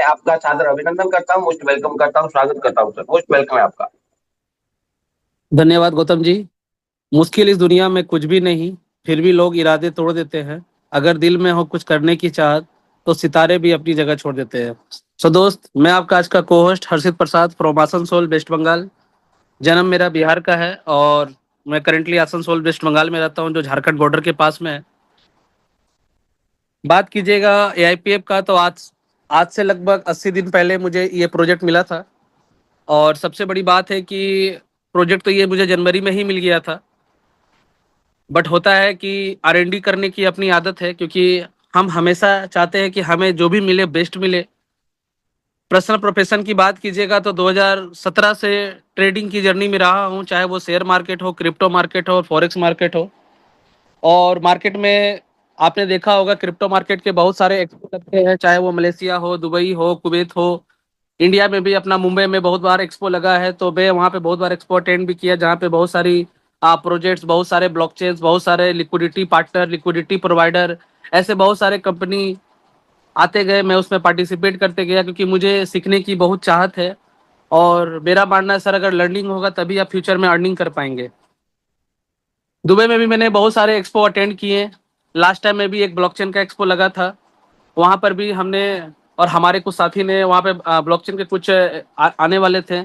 आपका सादर अभिनंदन करता हूँ, मोस्ट वेलकम करता हूँ, स्वागत करता हूँ सर, मोस्ट वेलकम है आपका। धन्यवाद गौतम जी। मुश्किल इस दुनिया में कुछ भी नहीं, फिर भी लोग इरादे तोड़ देते हैं। अगर दिल में हो कुछ करने की चाहत, तो सितारे भी अपनी जगह छोड़ देते हैं। सो दोस्त, मैं आपका आज का को host Harshit Prasad from Asansol West Bengal. जन्म मेरा बिहार का है और मैं करेंटली आसनसोल वेस्ट बंगाल में रहता हूँ, जो झारखंड बॉर्डर के पास में है। बात कीजिएगा एआईपीएफ का, तो आज आज से लगभग 80 दिन पहले मुझे ये प्रोजेक्ट मिला था। और सबसे बड़ी बात है कि प्रोजेक्ट तो ये मुझे जनवरी में ही मिल गया था। बट होता है कि आर&डी करने की अपनी आदत है, क्योंकि हम हमेशा चाहते हैं कि हमें जो भी मिले बेस्ट मिले। पर्सनल प्रोफेशन की बात कीजिएगा तो 2017 से ट्रेडिंग की जर्नी में रहा हूँ, चाहे वो शेयर मार्केट हो, क्रिप्टो मार्केट हो, फॉरेक्स मार्केट हो। और मार्केट में आपने देखा होगा क्रिप्टो मार्केट के बहुत सारे एक्सपो लगते हैं, चाहे वो मलेशिया हो, दुबई हो, कुवैत हो। इंडिया में भी अपना मुंबई में बहुत बार एक्सपो लगा है, तो मैं वहाँ पे बहुत बार एक्सपो अटेंड भी किया, जहाँ पे बहुत सारी प्रोजेक्ट्स, बहुत सारे ब्लॉकचेन्स, बहुत सारे लिक्विडिटी पार्टनर, लिक्विडिटी प्रोवाइडर, ऐसे बहुत सारे कंपनी आते गए। मैं उसमें पार्टिसिपेट करते गया, क्योंकि मुझे सीखने की बहुत चाहत है। और मेरा मानना है सर, अगर लर्निंग होगा तभी आप फ्यूचर में अर्निंग कर पाएंगे। दुबई में भी मैंने बहुत सारे एक्सपो अटेंड किए। लास्ट टाइम में भी एक ब्लॉकचेन का एक्सपो लगा था, वहाँ पर भी हमने और हमारे कुछ साथी ने वहाँ पे ब्लॉकचेन के कुछ आने वाले थे,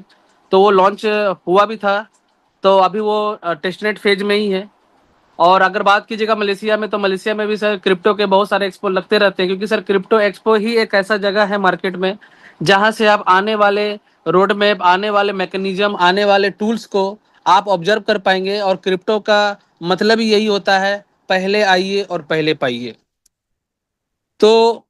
तो वो लॉन्च हुआ भी था। तो अभी वो टेस्टनेट फेज में ही है। और अगर बात कीजिएगा मलेशिया में, तो मलेशिया में भी सर क्रिप्टो के बहुत सारे एक्सपो लगते रहते हैं, क्योंकि सर क्रिप्टो एक्सपो ही एक ऐसा जगह है मार्केट में जहाँ से आप आने वाले रोड मैप, आने वाले मैकेनिज्म, आने वाले टूल्स को आप ऑब्जर्व कर पाएंगे। और क्रिप्टो का मतलब ही यही होता है, पहले आइए और पहले पाइए। तो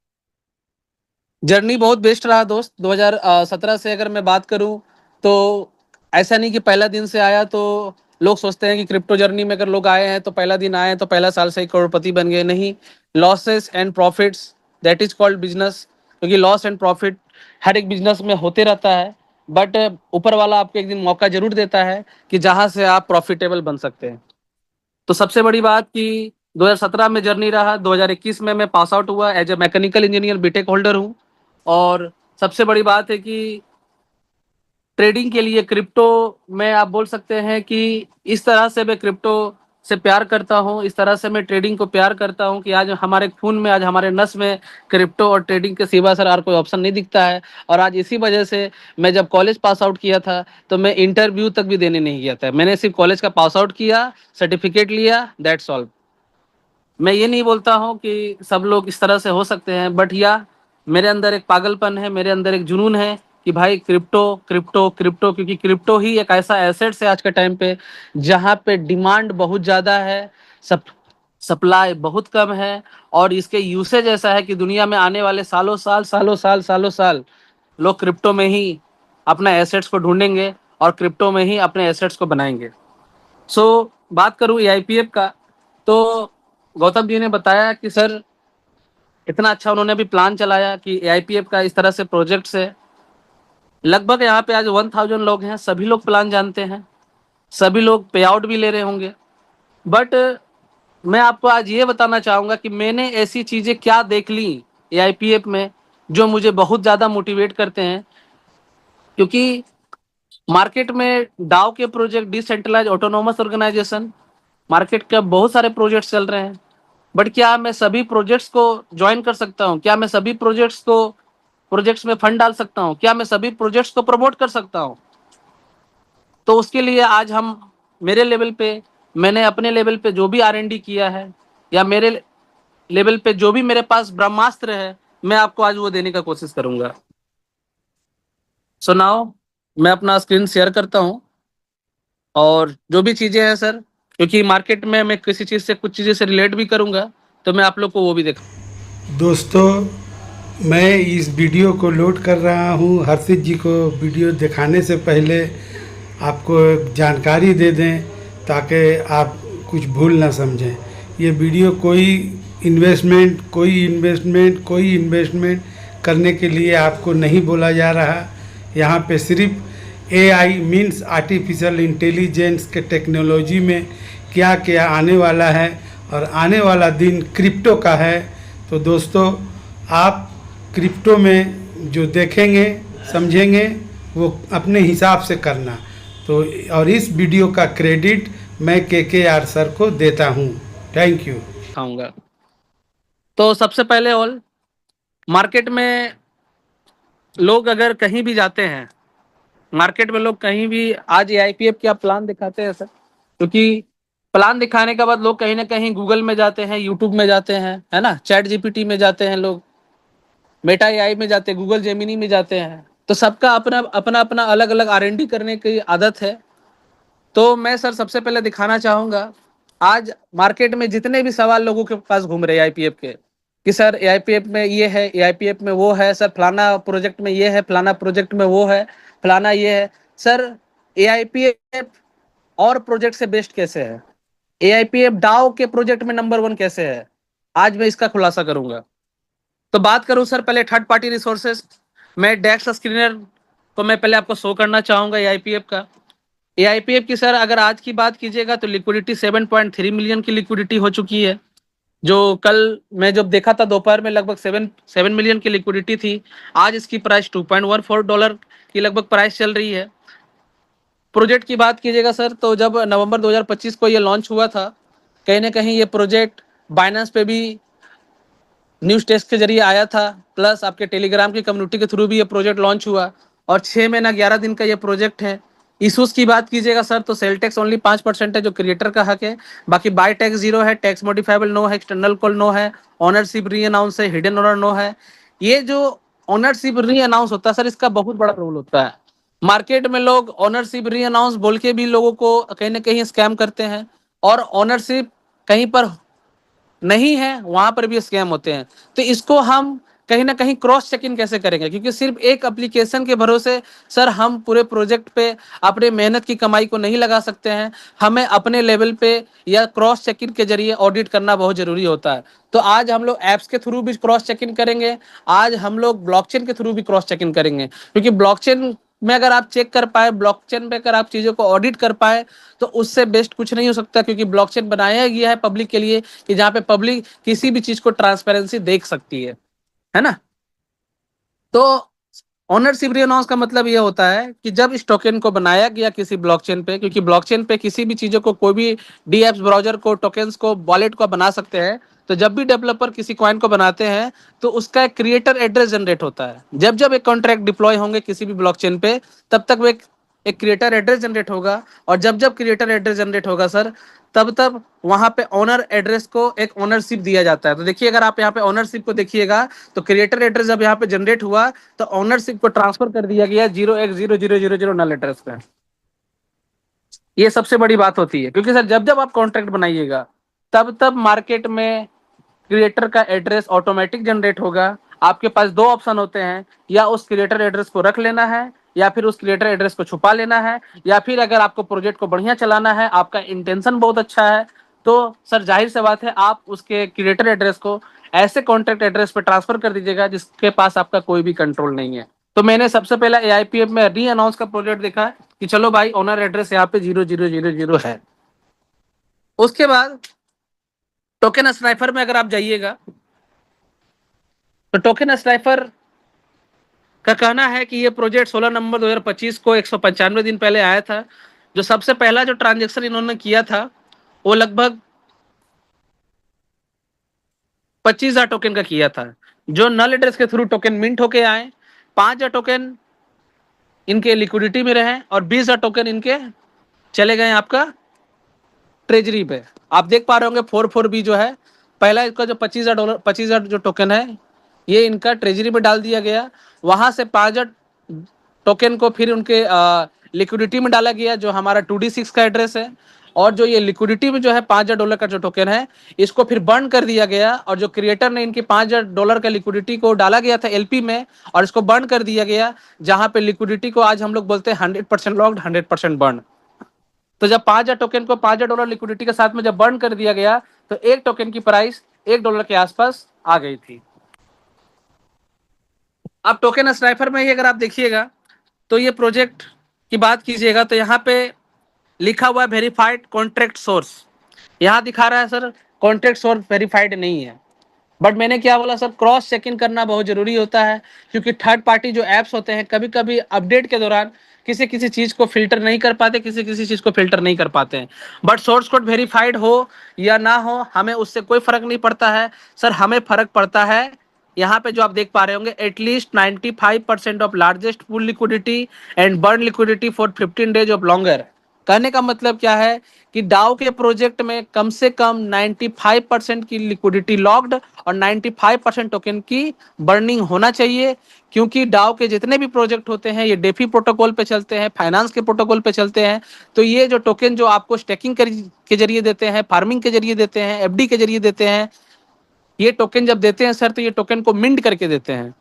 जर्नी बहुत बेस्ट रहा दोस्त। 2017 से अगर मैं बात करूं, तो ऐसा नहीं कि पहला दिन से आया तो लोग सोचते हैं कि क्रिप्टो जर्नी में अगर लोग आए हैं तो पहला दिन आए तो पहला साल से ही करोड़पति बन गए। नहीं, losses and profits, that is called business. क्योंकि लॉस एंड प्रॉफिट हर एक बिजनेस में होते रहता है, बट ऊपर वाला आपको एक दिन मौका जरूर देता है कि जहां से आप प्रॉफिटेबल बन सकते हैं। तो सबसे बड़ी बात कि 2017 में जर्नी रहा, 2021 में मैं पास आउट हुआ as a mechanical engineer, BTech holder हूँ। और सबसे बड़ी बात है कि ट्रेडिंग के लिए क्रिप्टो में आप बोल सकते हैं कि इस तरह से मैं क्रिप्टो से प्यार करता हूं, इस तरह से मैं ट्रेडिंग को प्यार करता हूं कि आज हमारे खून में, आज हमारे नस में क्रिप्टो और ट्रेडिंग के सिवा सर और कोई ऑप्शन नहीं दिखता है। और आज इसी वजह से मैं जब कॉलेज पास आउट किया था, तो मैं इंटरव्यू तक भी देने नहीं गया था। मैंने सिर्फ कॉलेज का पास आउट किया, सर्टिफिकेट लिया, दैट्स ऑल। मैं ये नहीं बोलता हूँ कि सब लोग इस तरह से हो सकते हैं, बट या मेरे अंदर एक पागलपन है, मेरे अंदर एक जुनून है कि भाई क्रिप्टो क्रिप्टो क्रिप्टो, क्योंकि क्रिप्टो ही एक ऐसा एसेट्स है आज के टाइम पे जहाँ पे डिमांड बहुत ज़्यादा है, सब सप्लाई बहुत कम है। और इसके यूसेज ऐसा है कि दुनिया में आने वाले सालों साल लोग क्रिप्टो में ही अपना एसेट्स को ढूंढेंगे और क्रिप्टो में ही अपने एसेट्स को बनाएंगे। सो बात करूँ एआईपीएफ का, तो गौतम जी ने बताया कि सर इतना अच्छा उन्होंने अभी प्लान चलाया कि एआईपीएफ का इस तरह से प्रोजेक्ट है। लगभग यहाँ पे आज 1000 लोग हैं, सभी लोग प्लान जानते हैं, सभी लोग पे आउट भी ले रहे होंगे। बट मैं आपको आज ये बताना चाहूँगा कि मैंने ऐसी चीज़ें क्या देख ली एआईपीएफ में जो मुझे बहुत ज़्यादा मोटिवेट करते हैं। क्योंकि मार्केट में डाओ के project, decentralize autonomous organization, market के बहुत सारे प्रोजेक्ट्स चल रहे हैं। बट क्या मैं सभी प्रोजेक्ट्स को ज्वाइन कर सकता हूँ? क्या मैं सभी प्रोजेक्ट्स में फंड डाल सकता हूँ? क्या मैं सभी प्रोजेक्ट्स को प्रमोट कर सकता हूँ? तो उसके लिए आज हम, मेरे लेवल पे, मैंने अपने लेवल पे जो भी आर&डी किया है, या मेरे लेवल पे जो भी मेरे पास ब्रह्मास्त्र है, मैं आपको आज वो देने का कोशिश करूंगा। सो नाउ मैं अपना स्क्रीन शेयर करता हूँ, और जो भी चीजें हैं सर, क्योंकि मार्केट में मैं किसी चीज से, कुछ चीजें से रिलेट भी करूंगा, तो मैं आप लोग को वो भी दिखा। दोस्तों, मैं इस वीडियो को लोड कर रहा हूँ। हर्षित जी को वीडियो दिखाने से पहले आपको एक जानकारी दे दें ताकि आप कुछ भूल ना समझें। ये वीडियो कोई इन्वेस्टमेंट करने के लिए आपको नहीं बोला जा रहा। यहाँ पे सिर्फ एआई मीन्स आर्टिफिशियल इंटेलिजेंस के टेक्नोलॉजी में क्या क्या आने वाला है, और आने वाला दिन क्रिप्टो का है। तो दोस्तों, आप क्रिप्टो में जो देखेंगे समझेंगे वो अपने हिसाब से करना। तो और इस वीडियो का क्रेडिट मैं KKR सर को देता हूँ। Thank you. खाऊंगा। तो सबसे पहले ऑल मार्केट में लोग अगर कहीं भी जाते हैं, मार्केट में लोग कहीं भी आज AIPF के आप प्लान दिखाते हैं सर, क्योंकि प्लान दिखाने के बाद लोग कहीं ना कहीं गूगल में जाते हैं, यूट्यूब में जाते हैं, है ना, चैट GPT में जाते हैं लोग, मेटा AI में जाते हैं, गूगल जेमिनी में जाते हैं। तो सबका अपना अपना अपना अलग अलग R&D करने की आदत है। तो मैं सर सबसे पहले दिखाना चाहूंगा, आज मार्केट में जितने भी सवाल लोगों के पास घूम रहे हैं AIPF के, कि सर AIPF में ये है, AIPF में वो है, सर फलाना प्रोजेक्ट में ये है, फलाना प्रोजेक्ट में वो है, फलाना ये है। सर AIPF और प्रोजेक्ट से बेस्ट कैसे है, AIPF डाओ के प्रोजेक्ट में नंबर 1 कैसे है, आज मैं इसका खुलासा करूंगा। तो बात करूं सर पहले थर्ड पार्टी रिसोर्सेज, मैं डेक्स स्क्रीनर को मैं पहले आपको शो करना चाहूंगा AIPF का। AIPF की सर अगर आज की बात कीजिएगा तो लिक्विडिटी 7.3 मिलियन की लिक्विडिटी हो चुकी है, जो कल मैं जब देखा था दोपहर में लगभग 7 मिलियन की लिक्विडिटी थी। आज इसकी प्राइस $2.14 की लगभग प्राइस चल रही है। प्रोजेक्ट की बात कीजिएगा सर तो जब नवंबर 2025 को ये लॉन्च हुआ था, कहीं ना कहीं ये प्रोजेक्ट बाइनेंस पे भी न्यूज टेस्ट के जरिए आया था, प्लस आपके टेलीग्राम की कम्युनिटी के थ्रू भी ये प्रोजेक्ट लॉन्च हुआ, और 6 महीना 11 दिन का ये प्रोजेक्ट है। इशूज की बात कीजिएगा सर तो सेल टैक्स ओनली 5% है, जो क्रिएटर का हक है। बाकी बाय टैक्स 0 है, टैक्स मॉडिफाइबल नो है, एक्सटर्नल कॉल नो है, ओनरशिप री अनाउंस है, हिडन ओनर नो है। ये जो ओनरशिप री अनाउंस होता है सर, इसका बहुत बड़ा रोल होता है। मार्केट में लोग ओनरशिप री अनाउंस बोल के भी लोगों को कहीं ना कहीं स्कैम करते हैं, और ओनरशिप कहीं पर नहीं है वहां पर भी स्कैम होते हैं। तो इसको हम कहीं ना कहीं क्रॉस चेक इन कैसे करेंगे, क्योंकि सिर्फ एक एप्लीकेशन के भरोसे सर हम पूरे प्रोजेक्ट पे अपने मेहनत की कमाई को नहीं लगा सकते हैं। हमें अपने लेवल पे या क्रॉस चेक इन के जरिए ऑडिट करना बहुत जरूरी होता है। तो आज हम लोग ऐप्स के थ्रू भी क्रॉस चेक इन करेंगे, आज हम लोग ब्लॉकचेन के थ्रू भी क्रॉस चेक इन करेंगे, क्योंकि ब्लॉकचेन में अगर आप चेक कर पाए, ब्लॉकचेन पे अगर आप चीजों को ऑडिट कर पाए, तो उससे बेस्ट कुछ नहीं हो सकता, क्योंकि ब्लॉकचेन बनाया गया है पब्लिक के लिए, कि जहां पे पब्लिक किसी भी चीज को ट्रांसपेरेंसी देख सकती है ना। तो ओनरशिप रीअनाउंस का मतलब ये होता है कि जब इस टोकन को बनाया गया किसी ब्लॉकचेन पे, क्योंकि ब्लॉकचेन पे किसी भी चीजों को, कोई भी डीएप्स ब्राउजर को, टोकन्स को, वॉलेट को बना सकते हैं। तो जब भी डेवलपर किसी कॉइन को बनाते हैं तो उसका एक क्रिएटर एड्रेस जनरेट होता है। जब जब एक कॉन्ट्रैक्ट डिप्लॉय होंगे किसी भी ब्लॉकचेन पे, तब तक वो एक क्रिएटर एड्रेस जनरेट होगा, और जब जब क्रिएटर एड्रेस जनरेट होगा सर, तब तब वहां पे ओनर एड्रेस को एक ओनरशिप दिया जाता है। तो देखिए अगर आप यहाँ पे ओनरशिप को देखिएगा तो क्रिएटर एड्रेस जब यहाँ पे जनरेट हुआ तो ओनरशिप को ट्रांसफर कर दिया गया 0x0000 नल एड्रेस पे। ये सबसे बड़ी बात होती है, क्योंकि सर जब जब आप कॉन्ट्रैक्ट बनाइएगा तब तब मार्केट में क्रिएटर का एड्रेस ऑटोमेटिक जनरेट होगा। आपके पास दो ऑप्शन होते हैं, या उस क्रिएटर एड्रेस को रख लेना है, या फिर उस क्रिएटर एड्रेस को छुपा लेना है, या फिर अगर आपको प्रोजेक्ट को बढ़िया चलाना है, आपका इंटेंशन बहुत अच्छा है, तो सर जाहिर सी बात है आप उसके क्रिएटर एड्रेस को ऐसे कॉन्ट्रैक्ट एड्रेस पे ट्रांसफर कर दीजिएगा जिसके पास आपका कोई भी कंट्रोल नहीं है। तो मैंने सबसे पहला AIPF में री अनाउंस का प्रोजेक्ट देखा कि चलो भाई ओनर एड्रेस यहाँ पे 0000 है। उसके बाद टोकन स्नाइफर में अगर आप जाइएगा तो टोकन स्नाइफर का कहना है कि ये प्रोजेक्ट 16 नवंबर 2025 को 195 दिन पहले आया था। जो सबसे पहला जो ट्रांजेक्शन इन्होंने किया था वो लगभग 25,000 टोकन का किया था, जो नल एड्रेस के थ्रू टोकन मिंट होके आए। 5,000 टोकन इनके लिक्विडिटी में रहे, और 20,000 टोकन इनके चले गए आपका ट्रेजरी पे। आप देख पा रहे होंगे 44B जो है, पहला इसका जो $25,000 25,000 जो टोकन है ये इनका ट्रेजरी में डाल दिया गया। वहां से 5,000 टोकन को फिर उनके लिक्विडिटी में डाला गया, जो हमारा 2D6 का एड्रेस है। और जो ये लिक्विडिटी में जो है $5,000 का जो टोकन है, इसको फिर बर्न कर दिया गया, और जो क्रिएटर ने इनके $5,000 का लिक्विडिटी को डाला गया था LP में, और इसको बर्न कर दिया गया, जहां पे लिक्विडिटी को आज हम लोग बोलते हैं 100% लॉक्ड, 100% बर्न। तो जब 5,000 टोकन को $5,000 लिक्विडिटी के साथ में जब बर्न कर दिया गया, तो एक टोकन की प्राइस $1 के आसपास आ गई थी। अब टोकन स्नाइपर में ही अगर आप देखिएगा तो ये प्रोजेक्ट की बात कीजिएगा तो यहाँ पे लिखा हुआ है वेरीफाइड कॉन्ट्रैक्ट सोर्स। यहाँ दिखा रहा है सर कॉन्ट्रैक्ट सोर्स वेरीफाइड नहीं है। बट मैंने क्या बोला सर, क्रॉस चेकिंग करना बहुत जरूरी होता है, क्योंकि थर्ड पार्टी जो एप्स होते हैं कभी कभी अपडेट के दौरान किसी किसी चीज को फिल्टर नहीं कर पाते, किसी किसी चीज को फिल्टर नहीं कर पाते हैं। बट सोर्स कोड वेरीफाइड हो या ना हो, हमें उससे कोई फर्क नहीं पड़ता है सर। हमें फर्क पड़ता है यहाँ पे जो आप देख पा रहे होंगे, at least 95% of largest pool liquidity and burn liquidity for 15 days of longer. कहने का मतलब क्या है कि डाउ के प्रोजेक्ट में कम से कम 95% की लिक्विडिटी लॉक्ड और 95% टोकन की बर्निंग होना चाहिए, क्योंकि डाउ के जितने भी प्रोजेक्ट होते हैं ये डेफी प्रोटोकॉल पे चलते हैं, फाइनेंस के प्रोटोकॉल पे चलते हैं। तो ये जो टोकन जो आपको स्टेकिंग के जरिए देते हैं, फार्मिंग के जरिए देते हैं, एफडी के जरिए देते हैं, ये टोकन जब देते हैं सर तो ये टोकन को मिंट करके देते हैं।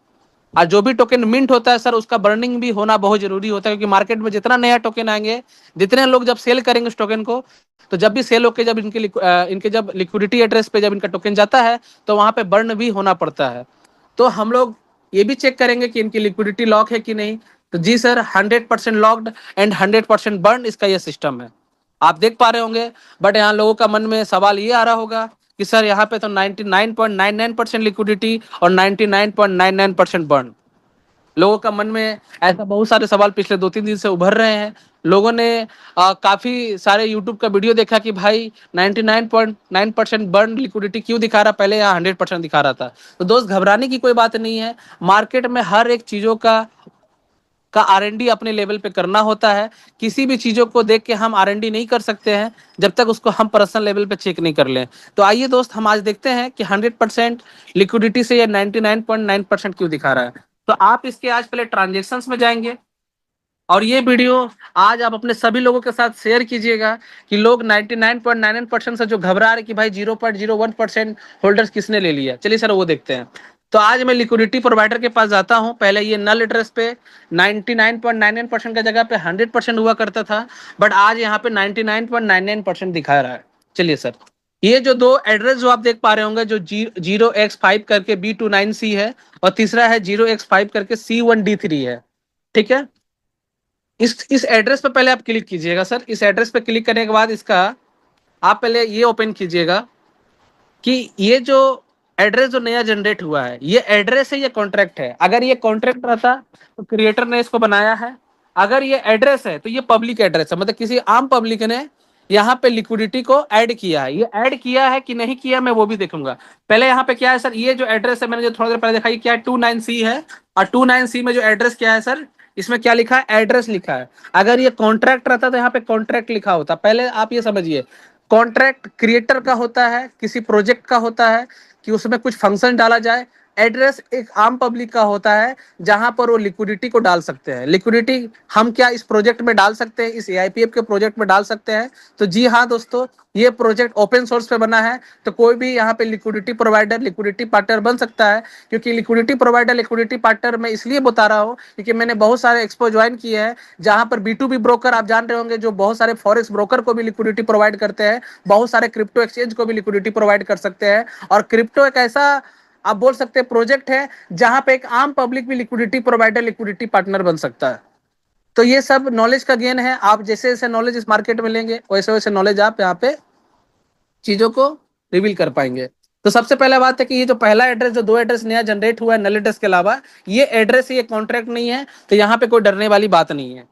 और जो भी टोकन मिंट होता है सर उसका बर्निंग भी होना बहुत जरूरी होता है, क्योंकि मार्केट में जितना नया टोकन आएंगे, जितने लोग जब सेल करेंगे उस टोकन को, तो जब भी सेल होकर जब इनके जब लिक्विडिटी एड्रेस पे जब इनका टोकन जाता है तो वहां पे बर्न भी होना पड़ता है। तो हम लोग ये भी चेक करेंगे कि इनकी लिक्विडिटी लॉक है कि नहीं। तो जी सर, 100% लॉक्ड एंड 100% बर्न इसका ये सिस्टम है, आप देख पा रहे होंगे। बट यहाँ लोगों का मन में सवाल ये आ रहा होगा कि सर यहाँ पे तो 99.99% लिक्विडिटी और 99.99% बर्न। लोगों का मन में ऐसा बहुत सारे सवाल पिछले 2-3 दिन से उभर रहे हैं। लोगों ने काफी सारे यूट्यूब का वीडियो देखा कि भाई 99.9% बर्न लिक्विडिटी क्यों दिखा रहा, पहले यहाँ 100% दिखा रहा था। तो दोस्त, घबराने की कोई बात नहीं है। मार्केट में हर एक चीजों का R&D अपने लेवल पे करना होता है। किसी भी चीजों को देख के हम R&D नहीं कर सकते हैं जब तक उसको हम पर्सनल लेवल पे चेक नहीं कर लें। तो आइए दोस्त, हम आज देखते हैं कि 100% लिक्विडिटी से ये 99.9% क्यों दिखा रहा है। तो आप इसके आज पहले ट्रांजेक्शन्स में जाएंगे और ये वीडियो आज आप अपने सभी लोगों के साथ शेयर कीजिएगा कि लोग 99.99% से जो घबरा रहे कि भाई 0.01% होल्डर्स किसने ले लिया। चलिए सर वो देखते हैं। तो आज मैं लिक्विडिटी प्रोवाइडर के पास जाता हूं। पहले ये नल एड्रेस पे 99.99% की जगह पे 100% हुआ करता था, बट आज यहाँ पे 99.99% दिखा रहा है। चलिए सर, ये जो दो एड्रेस जो आप देख पा रहे होंगे, जो 0x5 करके B29C है और तीसरा है 0x5 करके C1D3 है, ठीक है। इस एड्रेस पे पहले आप क्लिक कीजिएगा सर। इस एड्रेस पे क्लिक करने के बाद इसका आप पहले ये ओपन कीजिएगा कि ये जो एड्रेस जो नया जनरेट हुआ है ये एड्रेस है, ये कॉन्ट्रैक्ट है। अगर ये कॉन्ट्रैक्ट रहता तो क्रिएटर ने इसको बनाया है। अगर ये एड्रेस है तो ये पब्लिक एड्रेस है, मतलब किसी आम पब्लिक ने यहाँ पे लिक्विडिटी को ऐड किया है। ये ऐड किया है कि नहीं किया मैं वो भी देखूंगा। पहले यहाँ पे क्या है सर, ये जो एड्रेस है मैंने जो थोड़ा देर पहले देखा, ये क्या है, 29C है। और 29C में जो एड्रेस क्या है सर, इसमें क्या लिखा है, एड्रेस लिखा है। अगर ये कॉन्ट्रैक्ट रहता तो यहाँ पे कॉन्ट्रैक्ट लिखा होता। पहले आप ये समझिए, कॉन्ट्रैक्ट क्रिएटर का होता है, किसी प्रोजेक्ट का होता है कि उसमें कुछ फंक्शन डाला जाए। एड्रेस एक आम पब्लिक का होता है जहां पर वो लिक्विडिटी को डाल सकते हैं। लिक्विडिटी हम क्या इस प्रोजेक्ट में डाल सकते हैं, इस AIPF के प्रोजेक्ट में डाल सकते हैं। तो जी हाँ दोस्तों, ये प्रोजेक्ट ओपन सोर्स पे बना है, तो कोई भी यहाँ पे लिक्विडिटी प्रोवाइडर लिक्विडिटी पार्टनर बन सकता है। क्योंकि लिक्विडिटी प्रोवाइडर लिक्विडिटी पार्टनर मैं इसलिए बता रहा हूँ क्योंकि मैंने बहुत सारे एक्सपो ज्वाइन किए हैं जहां पर B2B ब्रोकर आप जान रहे होंगे, जो बहुत सारे फॉरेक्स ब्रोकर को भी लिक्विडिटी प्रोवाइड करते हैं, बहुत सारे क्रिप्टो एक्सचेंज को भी लिक्विडिटी प्रोवाइड कर सकते हैं। और क्रिप्टो एक ऐसा आप बोल सकते हैं प्रोजेक्ट है जहां पे एक आम पब्लिक भी लिक्विडिटी प्रोवाइडर लिक्विडिटी पार्टनर बन सकता है। तो ये सब नॉलेज का गेन है। आप जैसे जैसे नॉलेज इस मार्केट में लेंगे वैसे वैसे नॉलेज आप यहाँ पे चीजों को रिवील कर पाएंगे। तो सबसे पहला बात है कि ये जो पहला एड्रेस, जो दो एड्रेस नया जनरेट हुआ है नल एड्रेस के अलावा, ये एड्रेस ये कॉन्ट्रैक्ट नहीं है, तो यहाँ पे कोई डरने वाली बात नहीं है।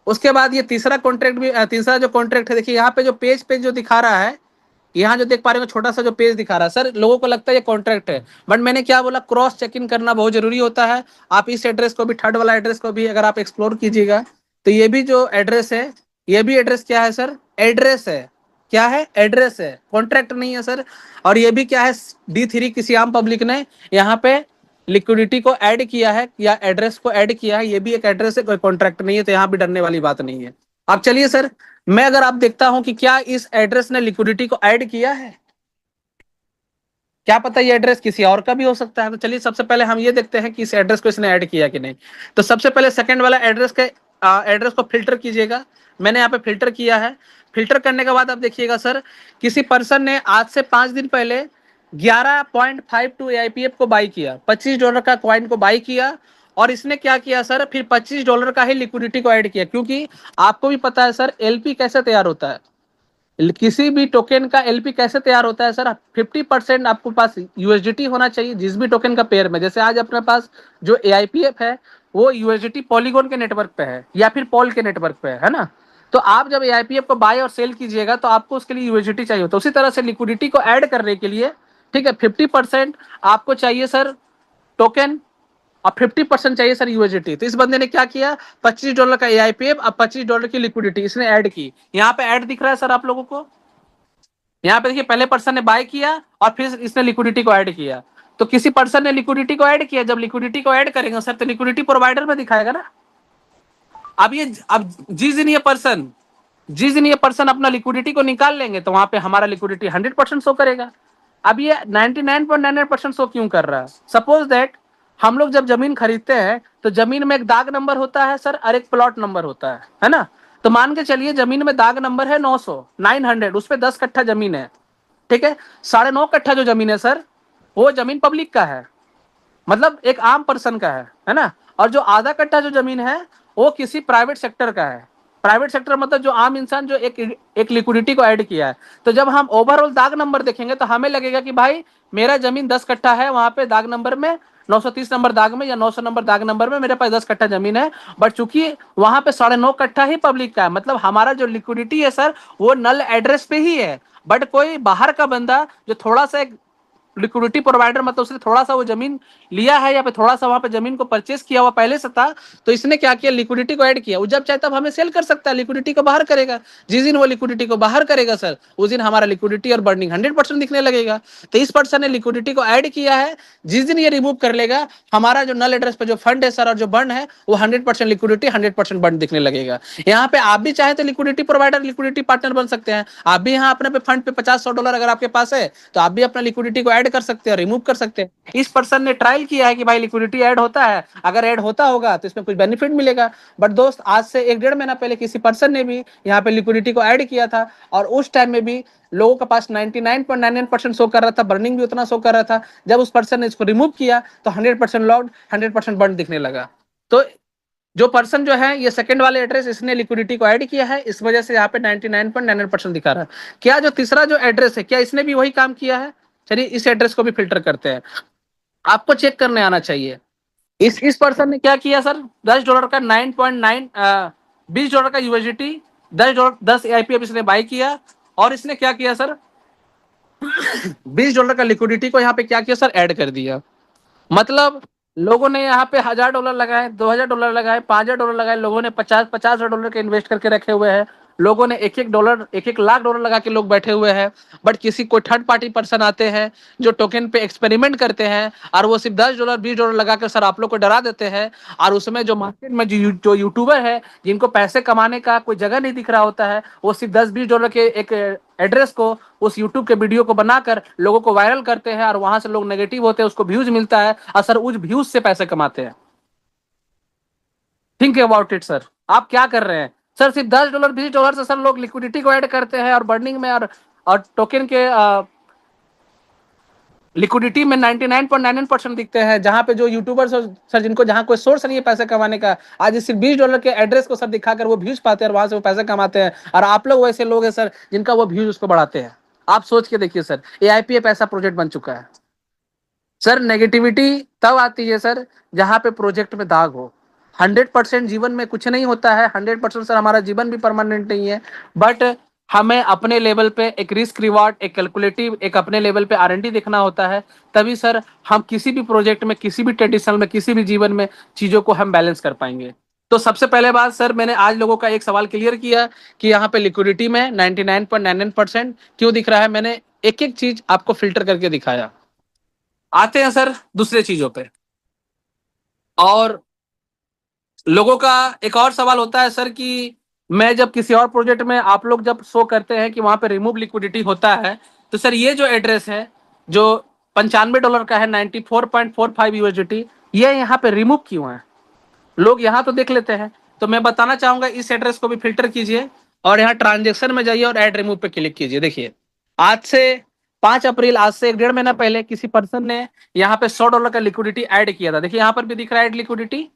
उसके बाद ये तीसरा कॉन्ट्रैक्ट भी, तीसरा जो कॉन्ट्रैक्ट है, देखिए यहाँ पे जो पेज पे जो दिखा रहा है, यहाँ जो देख पा रहे हो छोटा सा जो पेज दिखा रहा है सर, लोगों को लगता है ये कॉन्ट्रैक्ट है, बट मैंने क्या बोला, क्रॉस चेक इन करना बहुत जरूरी होता है। आप इस एड्रेस को भी, थर्ड वाला एड्रेस को भी अगर आप एक्सप्लोर कीजिएगा तो ये भी जो एड्रेस है, ये भी एड्रेस क्या है सर, एड्रेस है। क्या है, एड्रेस है, कॉन्ट्रैक्ट नहीं है सर। और ये भी क्या है, D3 किसी आम पब्लिक ने यहाँ पे लिक्विडिटी को ऐड किया है या एड्रेस को ऐड किया है, ये भी एक एड्रेस है, कोई कॉन्ट्रैक्ट नहीं है। तो यहाँ भी डरने वाली बात नहीं है। अब चलिए सर, मैं अगर आप देखता हूं कि क्या इस एड्रेस ने लिक्विडिटी को ऐड किया है, क्या पता ये एड्रेस किसी और का भी हो सकता है। तो चलिए सबसे पहले हम ये देखते हैं कि इस एड्रेस को इसने ऐड किया कि नहीं। तो सबसे पहले सेकंड वाला एड्रेस के एड्रेस को फिल्टर कीजिएगा। मैंने यहाँ पे फिल्टर किया है। फिल्टर करने के बाद आप देखिएगा सर, किसी पर्सन ने आज से 5 दिन पहले 11.52 AIPF को बाई किया, $25 का कॉइन को बाई किया। और इसने क्या किया सर, फिर $25 का ही लिक्विडिटी को ऐड किया। क्योंकि आपको भी पता है सर LP कैसे तैयार होता है। किसी भी टोकन का एलपी कैसे तैयार होता है सर? 50% आपको पास यूएसडीटी होना चाहिए जिस भी टोकन का पेयर में। जैसे आज अपने पास जो एआईपीएफ है वो यूएसडीटी पॉलीगॉन के नेटवर्क पे है या फिर पॉल के नेटवर्क पे है ना। तो आप जब एआईपीएफ को बाय और सेल कीजिएगा तो आपको उसके लिए यूएसडीटी चाहिए होता है। उसी तरह से लिक्विडिटी को ऐड करने के लिए, ठीक है, 50% आपको चाहिए सर टोकन और 50% चाहिए सर यूएसडीटी। तो इस बंदे ने क्या किया, $25 का एआईपीएफ और $25 की लिक्विडिटी इसने ऐड की। यहाँ पे ऐड दिख रहा है सर आप लोगों को, यहाँ पे देखिए पहले पर्सन ने बाय किया और फिर इसने लिक्विडिटी को ऐड किया। तो किसी पर्सन ने लिक्विडिटी को ऐड किया, जब लिक्विडिटी को ऐड करेंगे सर तो लिक्विडिटी प्रोवाइडर में दिखाएगा ना। अब जिस दिन ये पर्सन अपना लिक्विडिटी को निकाल लेंगे तो वहां पे हमारा लिक्विडिटी 100% शो करेगा। अब ये 99.99% शो क्यों कर रहा है? सपोज दैट हम लोग जब जमीन खरीदते हैं तो जमीन में एक दाग नंबर होता है सर और एक प्लॉट नंबर होता है ना। तो मान के चलिए जमीन में दाग नंबर है 900 उस पर 10 कट्ठा जमीन है, ठीक है। 9.5 कट्ठा जो जमीन है सर वो जमीन पब्लिक का है, मतलब एक आम पर्सन का है ना। और जो आधा कट्ठा जो जमीन है वो किसी प्राइवेट सेक्टर का है। प्राइवेट सेक्टर मतलब जो आम इंसान जो एक लिक्विडिटी को ऐड किया है। तो जब हम ओवरऑल दाग नंबर देखेंगे तो हमें लगेगा कि भाई मेरा जमीन 10 कट्ठा है, वहां पे दाग नंबर में 930 नंबर दाग में या 900 नंबर दाग नंबर में मेरे पास 10 कट्ठा जमीन है। बट चूंकि वहां पे 9.5 कट्ठा ही पब्लिक का है, मतलब हमारा जो लिक्विडिटी है सर वो नल एड्रेस पे ही है। बट कोई बाहर का बंदा जो थोड़ा सा एक लिक्विडिटी प्रोवाइडर मतलब उसने थोड़ा सा वो जमीन लिया है या फिर थोड़ा सा वहां पे जमीन को परचेस किया हुआ पहले से था, तो इसने क्या किया, लिक्विडिटी को ऐड किया। वो जब चाहे तब हमें सेल कर सकता है, लिक्विडिटी को बाहर करेगा। जिस दिन वो लिक्विडिटी को बाहर करेगा सर उस दिन हमारा लिक्विडिटी और बर्निंग 100% दिखने लगेगा। तो इस पर्सन ने लिक्विडिटी को ऐड किया है, जिस दिन ये रिमूव कर लेगा हमारा जो नल एड्रेस पे जो फंड है सर और जो बर्न है वो 100% लिक्विडिटी 100% बर्न दिखने लगेगा। यहाँ पे आप भी चाहे तो लिक्विडिटी प्रोवाइडर लिक्विडिटी पार्टनर बन सकते हैं। आप भी यहाँ अपने पे फंड पे $50-100 अगर आपके पास है तो आप भी अपना लिक्विडिटी को ऐड कर सकते हैं, रिमूव कर सकते हैं। इस पर्सन ने ट्रायल किया है कि भाई लिक्विडिटी ऐड होता है, अगर ऐड होता होगा तो इसमें कुछ बेनिफिट मिलेगा। बट दोस्त आज से 1-1.5 महीना पहले किसी पर्सन ने भी यहाँ पे लिक्विडिटी को ऐड किया था और उस टाइम में भी लोगों के पास 99.99% शो कर रहा था, बर्निंग भी उतना शो कर रहा था। जब उस पर्सन ने इसको रिमूव किया तो 100% लॉग्ड 100% बर्न दिखने लगा। तो जो पर्सन जो है ये सेकंड वाले एड्रेस इसने लिक्विडिटी को ऐड किया है, इस वजह से यहाँ पे 99.99% दिखा रहा है। क्या जो तीसरा जो एड्रेस है क्या इसने भी वही काम किया है? चलिए इस एड्रेस को भी फिल्टर करते हैं, आपको चेक करने आना चाहिए। इस पर्सन ने क्या किया सर, $10 का 9.9 $20 का यूएसडीटी $10 एआईपीएफ इसने बाई किया और इसने क्या किया सर $20 का लिक्विडिटी को यहाँ पे क्या किया सर, ऐड कर दिया। मतलब लोगों ने यहाँ पे $1000 लगाए, $2000 लगाए, $5000 लगाए, लोगों ने $50,000 के इन्वेस्ट करके रखे हुए हैं। लोगों ने $1 लाख लगा के लोग बैठे हुए हैं। बट किसी कोई थर्ड पार्टी पर्सन आते हैं जो टोकन पे एक्सपेरिमेंट करते हैं और वो सिर्फ $10 $20 लगा कर सर आप लोग को डरा देते हैं। और उसमें जो मार्केट में जो यूट्यूबर है जिनको पैसे कमाने का कोई जगह नहीं दिख रहा होता है, वो सिर्फ $10-20 के एक एड्रेस को उस यूट्यूब के वीडियो को बनाकर लोगों को वायरल करते हैं और वहां से लोग नेगेटिव होते हैं, उसको व्यूज मिलता है और सर उस व्यूज से पैसे कमाते हैं। थिंक अबाउट इट सर, आप क्या कर रहे हैं सर? सिर्फ $10 $20 से सर लोग लिक्विडिटी को ऐड करते हैं और बर्निंग में और टोकन के लिक्विडिटी में 99.99% दिखते हैं। जहां पे जो यूट्यूबर्स सर जिनको जहां कोई सोर्स नहीं है पैसे कमाने का, आज सिर्फ $20 के एड्रेस को सर दिखाकर वो व्यूज पाते हैं और वहां से वो पैसे कमाते हैं। और आप लोग वैसे लोग हैं सर जिनका वो व्यूज उसको बढ़ाते हैं। आप सोच के देखिए सर, एआईपीएफ ऐसा प्रोजेक्ट बन चुका है सर। नेगेटिविटी तब आती है सर जहां पे प्रोजेक्ट में दाग हो। 100% जीवन में कुछ नहीं होता है, 100% सर हमारा जीवन भी परमानेंट नहीं है। बट हमें अपने लेवल पे एक रिस्क रिवार्ड, एक कैलकुलेटिव, एक अपने लेवल पे आरएनडी देखना होता है। तभी सर हम किसी भी प्रोजेक्ट में, किसी भी ट्रेडिशनल में, किसी भी जीवन में चीजों को हम बैलेंस कर पाएंगे। तो सबसे पहले बात सर, मैंने आज लोगों का एक सवाल क्लियर किया कि यहाँ पे लिक्विडिटी में 99.99% क्यों दिख रहा है। मैंने एक एक चीज आपको फिल्टर करके दिखाया। आते हैं सर दूसरे चीजों पे। और लोगों का एक और सवाल होता है सर कि मैं जब किसी और प्रोजेक्ट में आप लोग जब शो करते हैं कि वहां पे रिमूव लिक्विडिटी होता है, तो सर ये जो एड्रेस है जो $95 का है 94.45 यूएसडीटी, ये यहाँ पे रिमूव क्यों है? लोग यहाँ तो देख लेते हैं। तो मैं बताना चाहूंगा इस एड्रेस को भी फिल्टर कीजिए और यहाँ ट्रांजेक्शन में जाइए और ऐड रिमूव पे क्लिक कीजिए। देखिए आज से 5 अप्रैल, आज से 1-1.5 महीना पहले किसी पर्सन ने यहाँ पे $100 का लिक्विडिटी ऐड किया था। देखिए यहाँ पर भी दिख रहा है ऐड लिक्विडिटी,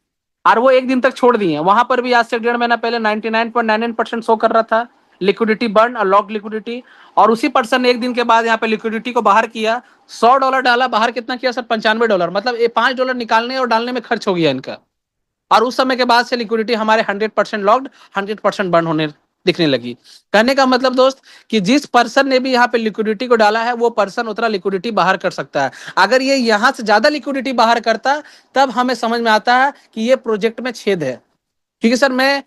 और वो एक दिन तक छोड़ दिए। वहां पर भी आज से 1.5 महीना पहले 99.99% शो कर रहा था लिक्विडिटी बर्न और लॉक लिक्विडिटी, और उसी पर्सन ने एक दिन के बाद यहाँ पे लिक्विडिटी को बाहर किया, $100 डाला, बाहर कितना किया सर, $95, मतलब ये $5 निकालने और डालने में खर्च हो गया इनका। और उस समय के बाद से लिक्विडिटी हमारे 100% लॉक्ड, 100% बर्न होने दिखने लगी। कहने का मतलब दोस्त कि जिस पर्सन ने भी यहाँ पे लिक्विडिटी को डाला है वो पर्सन उतना लिक्विडिटी बाहर कर सकता है। अगर ये यहाँ से ज्यादा लिक्विडिटी बाहर करता तब हमें समझ में आता है कि ये प्रोजेक्ट में छेद है। क्योंकि सर मैं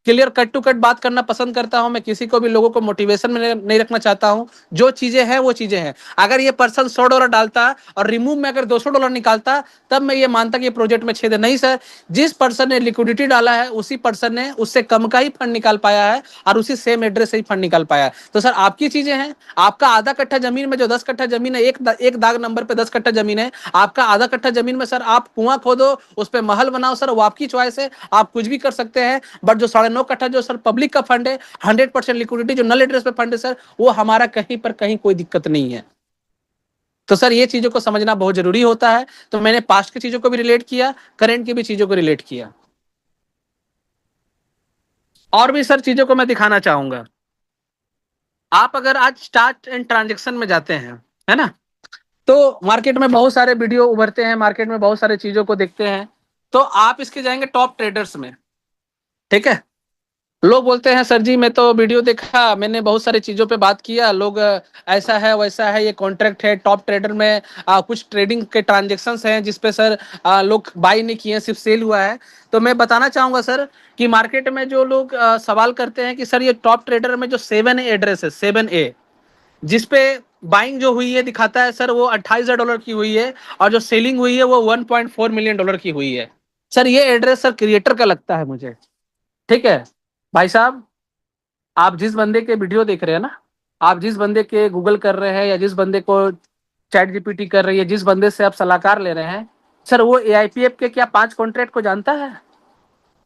क्लियर कट टू कट बात करना पसंद करता हूं, मैं किसी को भी लोगों को मोटिवेशन में नहीं रखना चाहता हूं। जो चीजें हैं वो चीजें हैं। अगर ये पर्सन $100 डालता और रिमूव में अगर $200 निकालता तब मैं ये मानता कि ये प्रोजेक्ट में छेद है। नहीं सर, जिस पर्सन ने लिक्विडिटी डाला है उसी पर्सन ने उससे कम का ही फंड निकाल पाया है और उसी सेम एड्रेस से ही फंड निकाल पाया है। तो सर आपकी चीजें हैं, आपका आधा कट्ठा जमीन में जो 10 कट्ठा जमीन है, एक दाग नंबर पे 10 कट्ठा जमीन है, आपका आधा कट्ठा जमीन में सर आप कुआं खोदो, उस पर महल बनाओ सर, वो आपकी चॉइस है, आप कुछ भी कर सकते हैं। बट जो 9.5 कट्ठा जो सर पब्लिक का फंड है, 100% लिक्विडिटी जो नल एड्रेस पे फंड है सर, वो हमारा कहीं पर कहीं कोई दिक्कत नहीं है। तो सर ये चीजों को समझना बहुत जरूरी होता है। तो मैंने पास्ट की चीजों को भी रिलेट किया, करंट की भी चीजों को रिलेट किया, और भी सर चीजों को मैं दिखाना चाहूंगा। आप अगर आज स्टार्ट एंड ट्रांजेक्शन में जाते हैं, है ना, तो मार्केट में बहुत सारे वीडियो उभरते हैं, मार्केट में बहुत सारे चीजों को देखते हैं। तो आप इसके जाएंगे टॉप ट्रेडर्स में, ठीक है। लोग बोलते हैं सर जी मैं तो वीडियो देखा, मैंने बहुत सारी चीजों पे बात किया, लोग ऐसा है वैसा है, ये कॉन्ट्रैक्ट है, टॉप ट्रेडर में कुछ ट्रेडिंग के ट्रांजेक्शन्स हैं जिसपे सर लोग बाई नहीं किए, सिर्फ सेल हुआ है। तो मैं बताना चाहूंगा सर कि मार्केट में जो लोग सवाल करते हैं कि सर ये टॉप ट्रेडर में जो 7A एड्रेस है, 7A, जिसपे बाइंग जो हुई है दिखाता है सर वो $28,000 की हुई है, और जो सेलिंग हुई है वो $1.4 मिलियन की हुई है। सर ये एड्रेस सर क्रिएटर का लगता है मुझे, ठीक है भाई साहब। आप जिस बंदे के वीडियो देख रहे हैं ना, आप जिस बंदे के गूगल कर रहे हैं या जिस बंदे को चैट जीपीटी कर रही है, जिस बंदे से आप सलाहकार ले रहे हैं सर, वो AIPF के क्या 5 कॉन्ट्रैक्ट को जानता है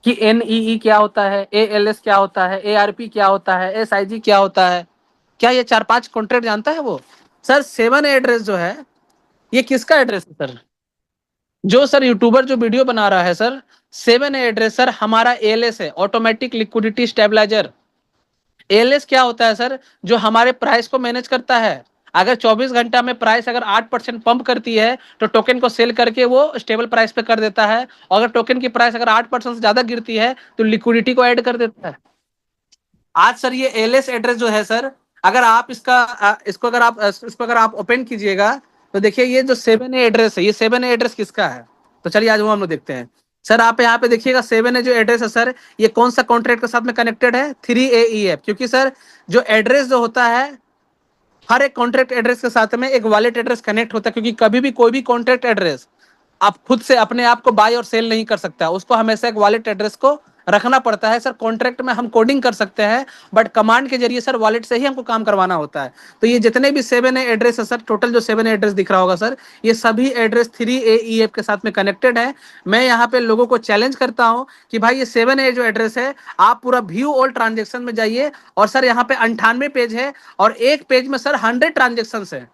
कि NEE क्या होता है, ALS क्या होता है, ARP क्या होता है, SIG क्या होता है? क्या ये 4-5 कॉन्ट्रैक्ट जानता है वो? सर 7A एड्रेस जो है ये किसका एड्रेस है सर? जो सर यूट्यूबर जो वीडियो बना रहा है सर, 7A एड्रेस सर हमारा ALS है, ऑटोमेटिक लिक्विडिटी स्टेबलाइजर। ALS क्या होता है सर? जो हमारे प्राइस को मैनेज करता है। अगर 24 घंटा में प्राइस अगर 8% पंप करती है तो टोकन को सेल करके वो स्टेबल प्राइस पे कर देता है, और अगर टोकन की प्राइस अगर 8% से ज्यादा गिरती है तो लिक्विडिटी को ऐड कर देता है। आज सर ये ALS एड्रेस जो है सर, अगर आप इसको अगर आप ओपन कीजिएगा तो देखिए ये जो 7A एड्रेस है, ये 7A एड्रेस किसका है? तो चलिए आज वो हम लोग देखते हैं। सर आप यहाँ पे देखिएगा 7A जो एड्रेस है सर, ये कौन सा कॉन्ट्रैक्ट के साथ में कनेक्टेड है? 3AEF। क्योंकि सर जो एड्रेस जो होता है, हर एक कॉन्ट्रैक्ट एड्रेस के साथ में एक वॉलेट एड्रेस कनेक्ट होता है, क्योंकि कभी भी कोई भी कॉन्ट्रैक्ट एड्रेस आप खुद से अपने आप को बाय और सेल नहीं कर सकता, उसको हमेशा एक वॉलेट एड्रेस को रखना पड़ता है। सर कॉन्ट्रैक्ट में हम कोडिंग कर सकते हैं, बट कमांड के जरिए सर वॉलेट से ही हमको काम करवाना होता है। तो ये जितने भी 7A एड्रेस है सर, टोटल जो 7A एड्रेस दिख रहा होगा सर, ये सभी एड्रेस 3AEF के साथ में कनेक्टेड है। मैं यहाँ पे लोगों को चैलेंज करता हूँ कि भाई ये 7A जो एड्रेस है, आप पूरा व्यू ऑल ट्रांजेक्शन में जाइए, और सर यहाँ पे 98 पेज है, और एक पेज में सर 100 ट्रांजेक्शन है।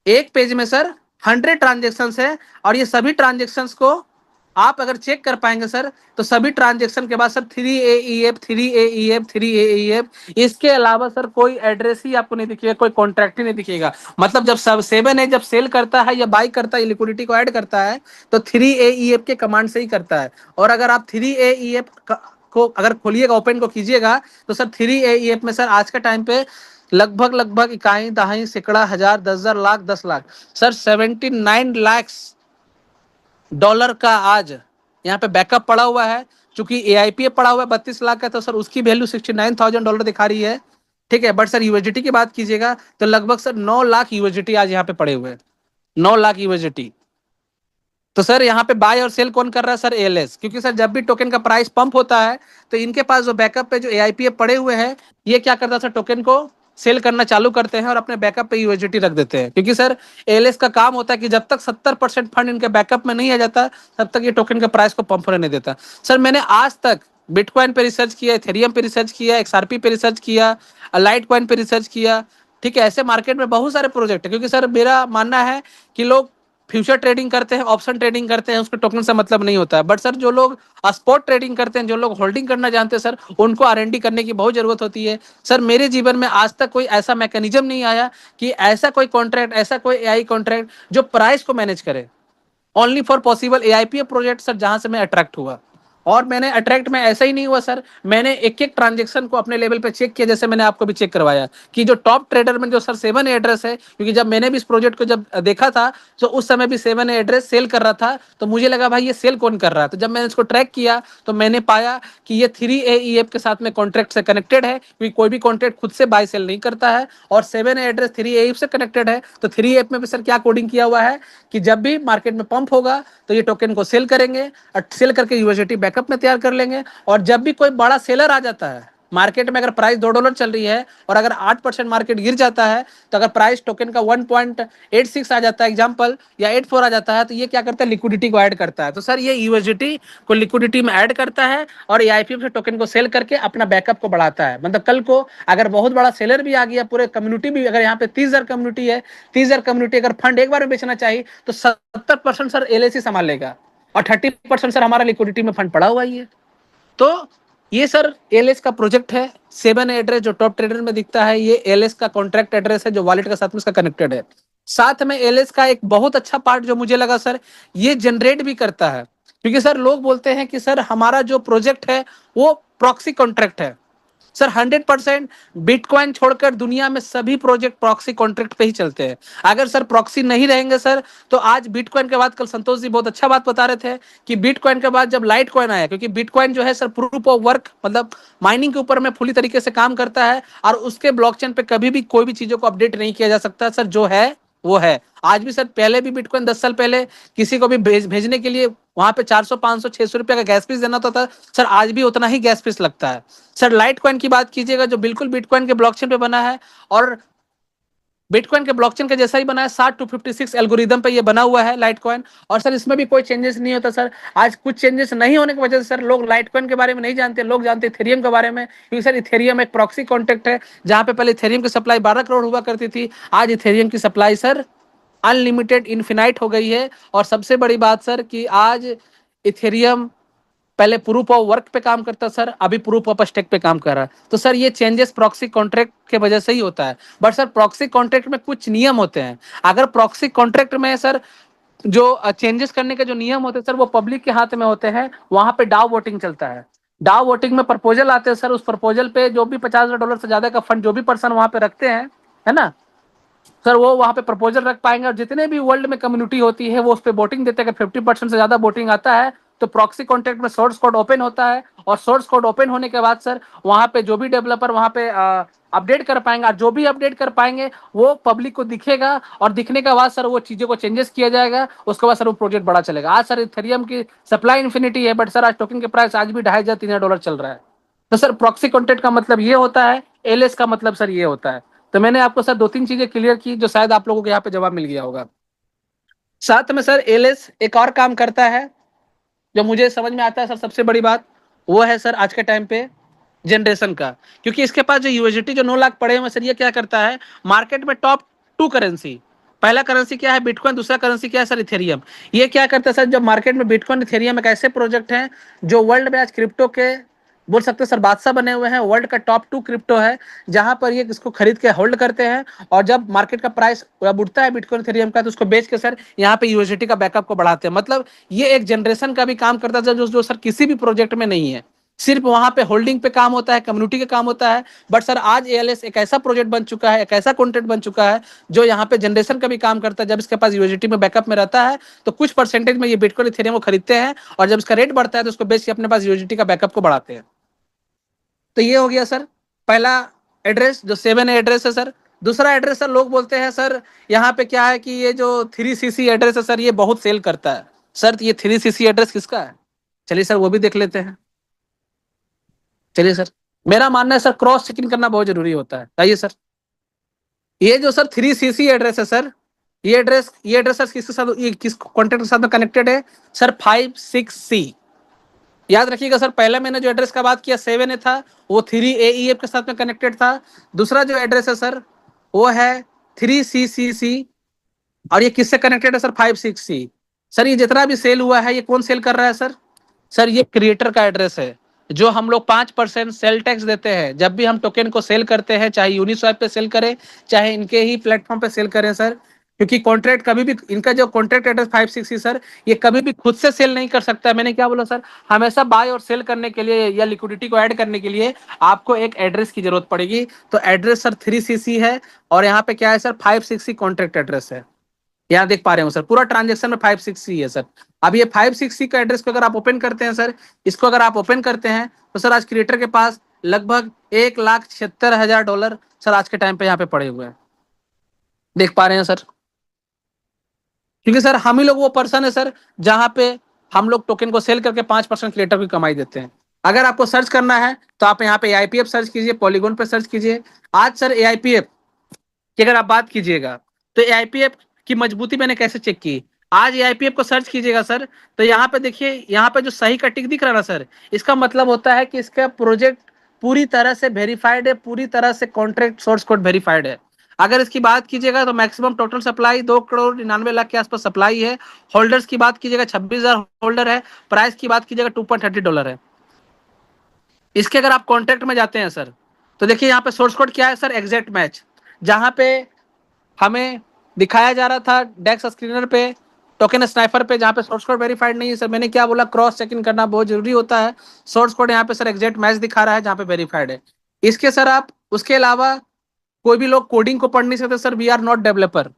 एक पेज में सर 100 ट्रांजेक्शन्स है, और ये सभी ट्रांजेक्शन्स को आप अगर चेक कर पाएंगे सर, तो सभी ट्रांजेक्शन के बाद सर 3AEF 3AEF 3AEF, इसके अलावा सर कोई एड्रेस ही आपको नहीं दिखेगा, कोई कॉन्ट्रैक्ट ही नहीं दिखेगा। मतलब जब सब 7A जब सेल करता है या बाई करता है, लिक्विडिटी को ऐड करता है, तो 3AEF के कमांड से ही करता है। और अगर आप 3AEF को अगर खोलिएगा, ओपन को कीजिएगा, तो सर 3AEF में सर आज के टाइम पे लगभग इकाई दहाई सैकड़ा हजार 10,000 लाख 10 लाख सर 79 लाख डॉलर का आज यहाँ पे बैकअप पड़ा हुआ है। चूंकि AIPF पड़ा हुआ है 32 लाख का, तो सर उसकी वैल्यू $69,000 दिखा रही है, ठीक है। बट सर USDT की बात कीजिएगा तो लगभग सर 9 लाख USDT आज यहाँ पे पड़े हुए हैं, 9 लाख USDT। तो सर यहाँ पे बाय और सेल कौन कर रहा है सर? ALS। क्योंकि सर जब भी टोकन का प्राइस पंप होता है तो इनके पास जो बैकअप पे जो AIPF पड़े हुए हैं, ये क्या करता है सर, टोकन को सेल करना चालू करते हैं और अपने बैकअप पे USDT रख देते हैं। क्योंकि सर ALS का काम होता है कि जब तक 70% फंड इनके बैकअप में नहीं आ जाता, तब तक ये टोकन के प्राइस को पंप होने नहीं देता। सर मैंने आज तक बिटकॉइन पे रिसर्च किया, इथेरियम पे रिसर्च किया, XRP पे रिसर्च किया, लाइट कॉइन पे रिसर्च किया, ठीक है। ऐसे मार्केट में बहुत सारे प्रोजेक्ट है। क्योंकि सर मेरा मानना है कि लोग फ्यूचर ट्रेडिंग करते हैं, ऑप्शन ट्रेडिंग करते हैं, उसके टोकन से मतलब नहीं होता है। बट सर जो लोग स्पॉट ट्रेडिंग करते हैं, जो लोग होल्डिंग करना जानते हैं सर, उनको आरएनडी करने की बहुत जरूरत होती है। सर मेरे जीवन में आज तक कोई ऐसा मैकेनिज्म नहीं आया कि ऐसा कोई कॉन्ट्रैक्ट, ऐसा कोई एआई कॉन्ट्रैक्ट जो प्राइस को मैनेज करे। Only for possible AIPF project sir, जहां से मैं अट्रैक्ट हुआ। और मैंने अट्रैक्ट में ऐसा ही नहीं हुआ सर, मैंने एक एक ट्रांजेक्शन को अपने लेवल पे चेक किया, जैसे मैंने आपको भी चेक करवाया कि जो टॉप ट्रेडर में जो सर 7A एड्रेस है, क्योंकि जब मैंने भी इस प्रोजेक्ट को जब देखा था तो उस समय भी 7A एड्रेस सेल कर रहा था, तो मुझे लगा भाई ये सेल कौन कर रहा है। तो जब मैंने इसको ट्रैक किया तो मैंने पाया कि ये 3AEF के साथ में कॉन्ट्रैक्ट से कनेक्टेड है, क्योंकि कोई भी कॉन्ट्रैक्ट खुद से बाय सेल नहीं करता है। और 7A एड्रेस 3AEF से कनेक्टेड है। तो 3AEF में भी सर क्या कोडिंग किया हुआ है कि जब भी मार्केट में पंप होगा तो ये टोकन को सेल करेंगे और सेल करके यूएसडीटी बैकअप में तैयार कर लेंगे। और जब भी कोई बड़ा सेलर आ जाता है मार्केट में, अगर प्राइस $2 चल रही है और अगर 8% मार्केट गिर जाता है, तो अगर प्राइस टोकन का 1.86 आ जाता है एग्जांपल, या 84 आ जाता है, तो ये क्या करता है, लिक्विडिटी को ऐड करता है। तो सर ये यूएसडीटी को लिक्विडिटी में ऐड करता है और एआईपीएफ से टोकन को सेल करके अपना बैकअप को बढ़ाता है। मतलब कल को अगर बहुत बड़ा सेलर भी आ गया, पूरे कम्युनिटी भी, अगर यहाँ पे 30,000 कम्युनिटी है, 30,000 कम्युनिटी अगर फंड एक बार में बेचना चाहिए तो 70% सर एलआईसी संभाल लेगा और 30% सर हमारा लिक्विडिटी में फंड पड़ा हुआ ही है। तो ये सर एलएस का प्रोजेक्ट है। 7A एड्रेस जो टॉप ट्रेडर में दिखता है, ये एलएस का कॉन्ट्रैक्ट एड्रेस है जो वॉलेट के साथ में इसका कनेक्टेड है। साथ में एलएस का एक बहुत अच्छा पार्ट जो मुझे लगा सर, ये जनरेट भी करता है। क्योंकि सर लोग बोलते हैं कि सर हमारा जो प्रोजेक्ट है वो प्रॉक्सी कॉन्ट्रैक्ट है। सर 100% बिटकॉइन छोड़कर दुनिया में सभी प्रोजेक्ट प्रॉक्सी कॉन्ट्रैक्ट पे ही चलते हैं। अगर सर प्रॉक्सी नहीं रहेंगे सर, तो आज बिटकॉइन के बाद, कल संतोष जी बहुत अच्छा बात बता रहे थे कि बिटकॉइन के बाद जब लाइट कॉइन आया, क्योंकि बिटकॉइन जो है सर प्रूफ ऑफ वर्क, मतलब माइनिंग के ऊपर में फुली तरीके से काम करता है और उसके ब्लॉकचेन पे कभी भी कोई भी चीजों को अपडेट नहीं किया जा सकता सर, जो है वो है। आज भी सर, पहले भी बिटकॉइन 10 साल पहले किसी को भी भेजने के लिए वहां पे 400 500 600 रुपया का गैस फीस देना होता था सर, आज भी उतना ही गैस फीस लगता है। सर लाइट कॉइन की बात कीजिएगा जो बिल्कुल बिटकॉइन के ब्लॉकचेन पे बना है और बिटकॉइन के ब्लॉकचेन के जैसा ही बना है, 60-56 एल्गोरिदम पे ये बना हुआ है लाइट कॉइन। और सर इसमें भी कोई चेंजेस नहीं होता सर। आज कुछ चेंजेस नहीं होने की वजह से सर लोग लाइट कॉइन के बारे में नहीं जानते, लोग जानते इथेरियम के बारे में, क्योंकि सर इथेरियम एक प्रॉक्सी कॉन्ट्रैक्ट है। जहां पे पहले इथेरियम की सप्लाई 12 करोड़ हुआ करती थी, आज इथेरियम की सप्लाई सर अनलिमिटेड इन्फिनाइट हो गई है। और सबसे बड़ी बात सर कि आज इथेरियम पहले प्रूफ ऑफ वर्क पे काम करता सर, अभी प्रूफ ऑफ स्टेक पे काम कर रहा है। तो सर ये चेंजेस प्रॉक्सी कॉन्ट्रैक्ट के वजह से ही होता है। बट सर प्रॉक्सी कॉन्ट्रैक्ट में कुछ नियम होते हैं। अगर प्रॉक्सी कॉन्ट्रैक्ट में सर जो चेंजेस करने के जो नियम होते हैं सर, वो पब्लिक के हाथ में होते हैं। वहां पे डाउ वोटिंग चलता है। डाउ वोटिंग में प्रपोजल आते हैं सर, उस प्रपोजल पे जो भी $50,000 से ज्यादा का फंड जो भी पर्सन वहां पे रखते हैं, है ना सर, वो वहां पे प्रपोजल रख पाएंगे। और जितने भी वर्ल्ड में कम्युनिटी होती है वो उस पर वोटिंग देते हैं। अगर 50% से ज्यादा वोटिंग आता है तो प्रॉक्सी कॉन्ट्रैक्ट में सोर्स कोड ओपन होता है। और सोर्स कोड ओपन होने के बाद सर वहां पे जो भी डेवलपर वहां पे अपडेट कर पाएंगे, और जो भी अपडेट कर पाएंगे वो पब्लिक को दिखेगा। और दिखने के बाद सर वो चीजों को चेंजेस किया जाएगा, उसके बाद सर वो प्रोजेक्ट बड़ा चलेगा। आज सर इथेरियम की सप्लाई इन्फिनिटी है, बट सर आज टोकन के प्राइस आज भी $2,500-3,000 चल रहा है। तो सर प्रॉक्सी कॉन्ट्रैक्ट का मतलब ये होता है, एलएस का मतलब सर ये होता है। तो मैंने आपको सर 2-3 चीजें क्लियर की जो शायद आप लोगों को यहाँ पे जवाब मिल गया होगा। साथ में सर एलएस एक और काम करता है जो मुझे समझ में आता है सर, सबसे बड़ी बात वो है सर आज के टाइम पे जनरेशन का। क्योंकि इसके पास जो यूएसडीटी जो 9 लाख पड़े हुए सर, ये क्या करता है, मार्केट में टॉप 2 करेंसी, पहला करेंसी क्या है बिटकॉइन, दूसरा करेंसी क्या है सर इथेरियम। ये क्या करता है सर, जब मार्केट में बिटकॉइन इथेरियम एक ऐसे प्रोजेक्ट हैं जो वर्ल्ड में आज क्रिप्टो के बोल सकते हैं सर बादशाह बने हुए हैं, वर्ल्ड का टॉप 2 क्रिप्टो है, जहां पर ये इसको खरीद के होल्ड करते हैं। और जब मार्केट का प्राइस उठता है बिटकॉइन इथेरियम का, तो उसको बेच के सर यहाँ पे यूएसडीटी का बैकअप को बढ़ाते हैं। मतलब ये एक जनरेशन का भी काम करता है जो सर किसी भी प्रोजेक्ट में नहीं है, सिर्फ वहां पे होल्डिंग पे काम होता है, कम्युनिटी के काम होता है। बट सर आज एएलएस एक ऐसा प्रोजेक्ट बन चुका है, एक ऐसा कंटेंट बन चुका है जो यहाँ पे जनरेशन का भी काम करता है। जब इसके पास यूएसडीटी में बैकअप में रहता है तो कुछ परसेंटेज में ये बिटकॉइन इथेरियम को खरीदते हैं, और जब इसका रेट बढ़ता है तो उसको बेच के अपने पास यूएसडीटी का बैकअप को बढ़ाते हैं। तो ये हो गया सर पहला एड्रेस जो 7A एड्रेस है सर। दूसरा एड्रेस सर लोग बोलते हैं सर यहाँ पे क्या है कि ये जो 3CC एड्रेस है सर, ये बहुत सेल करता है। सर ये 3CC एड्रेस किसका है, चलिए सर वो भी देख लेते हैं। चलिए सर, मेरा मानना है सर क्रॉस चेकिंग करना बहुत जरूरी होता है। आइए सर, ये जो सर 3CC एड्रेस है सर, ये एड्रेस सर किसके साथ, ये किस कॉन्टेक्ट के साथ में कनेक्टेड है सर, 56C। याद रखिएगा सर, पहले मैंने जो एड्रेस का बात किया 7A था, वो 3AEF के साथ में कनेक्टेड था। दूसरा जो एड्रेस है सर वो है 3CCC और ये किससे कनेक्टेड है सर? 560। सर ये जितना भी सेल हुआ है ये कौन सेल कर रहा है सर? सर ये क्रिएटर का एड्रेस है। जो हम लोग 5% सेल टैक्स देते हैं जब भी हम टोकन को सेल करते हैं, चाहे यूनिस्वैप पे सेल करें चाहे इनके ही प्लेटफॉर्म पे सेल करें सर, क्योंकि कॉन्ट्रैक्ट कभी भी इनका जो कॉन्ट्रैक्ट एड्रेस 560 सर, ये कभी भी खुद से सेल नहीं कर सकता। मैंने क्या बोला सर? हमेशा बाय और सेल करने के लिए या लिक्विडिटी को ऐड करने के लिए आपको एक एड्रेस की जरूरत पड़ेगी। तो एड्रेस सर 3CC है और यहाँ पे क्या है सर? 560 कॉन्ट्रैक्ट एड्रेस है। यहाँ देख पा रहे हो सर, पूरा ट्रांजेक्शन में 560 है सर। अब ये 560 का एड्रेस को अगर आप ओपन करते हैं सर, इसको अगर आप ओपन करते हैं तो सर आज क्रिएटर के पास लगभग $1,76,000 सर आज के टाइम पे यहाँ पे पड़े हुए हैं। देख पा रहे हैं सर? क्योंकि सर हम ही लोग वो पर्सन है सर जहां पे हम लोग टोकन को सेल करके 5% क्रिएटर की कमाई देते हैं। अगर आपको सर्च करना है तो आप यहाँ पे AIPF सर्च कीजिए, पॉलीगॉन पे सर्च कीजिए। आज सर AIPF कि अगर आप बात कीजिएगा तो AIPF की मजबूती मैंने कैसे चेक की। आज AIPF को सर्च कीजिएगा सर तो यहाँ पे देखिए, यहाँ पे जो सही का टिक दिख रहा ना सर, इसका मतलब होता है कि इसका प्रोजेक्ट पूरी तरह से वेरीफाइड है, पूरी तरह से कॉन्ट्रैक्ट सोर्स कोड वेरीफाइड है। अगर इसकी बात कीजिएगा तो मैक्सिमम टोटल सप्लाई 2,99,00,000 के आसपास सप्लाई है। होल्डर्स की बात कीजिएगा 26,000 होल्डर है। प्राइस की बात कीजिएगा $2.30 है। इसके अगर आप कॉन्ट्रैक्ट में जाते हैं सर तो देखिए यहाँ पे सोर्स कोड क्या है सर? Exact match. जहां पे हमें दिखाया जा रहा था डेक्स स्क्रीनर पे, टोकन स्नाइपर पे, जहाँ पे सोर्स कोड वेरीफाइड नहीं है सर, मैंने क्या बोला? क्रॉस चेकिंग करना बहुत जरूरी होता है। सोर्स कोड यहाँ पे सर एग्जैक्ट मैच दिखा रहा है जहाँ पे वेरीफाइड है। इसके सर आप उसके अलावा कोई भी लोग कोडिंग को पढ़ नहीं सकते sir. We are not developer.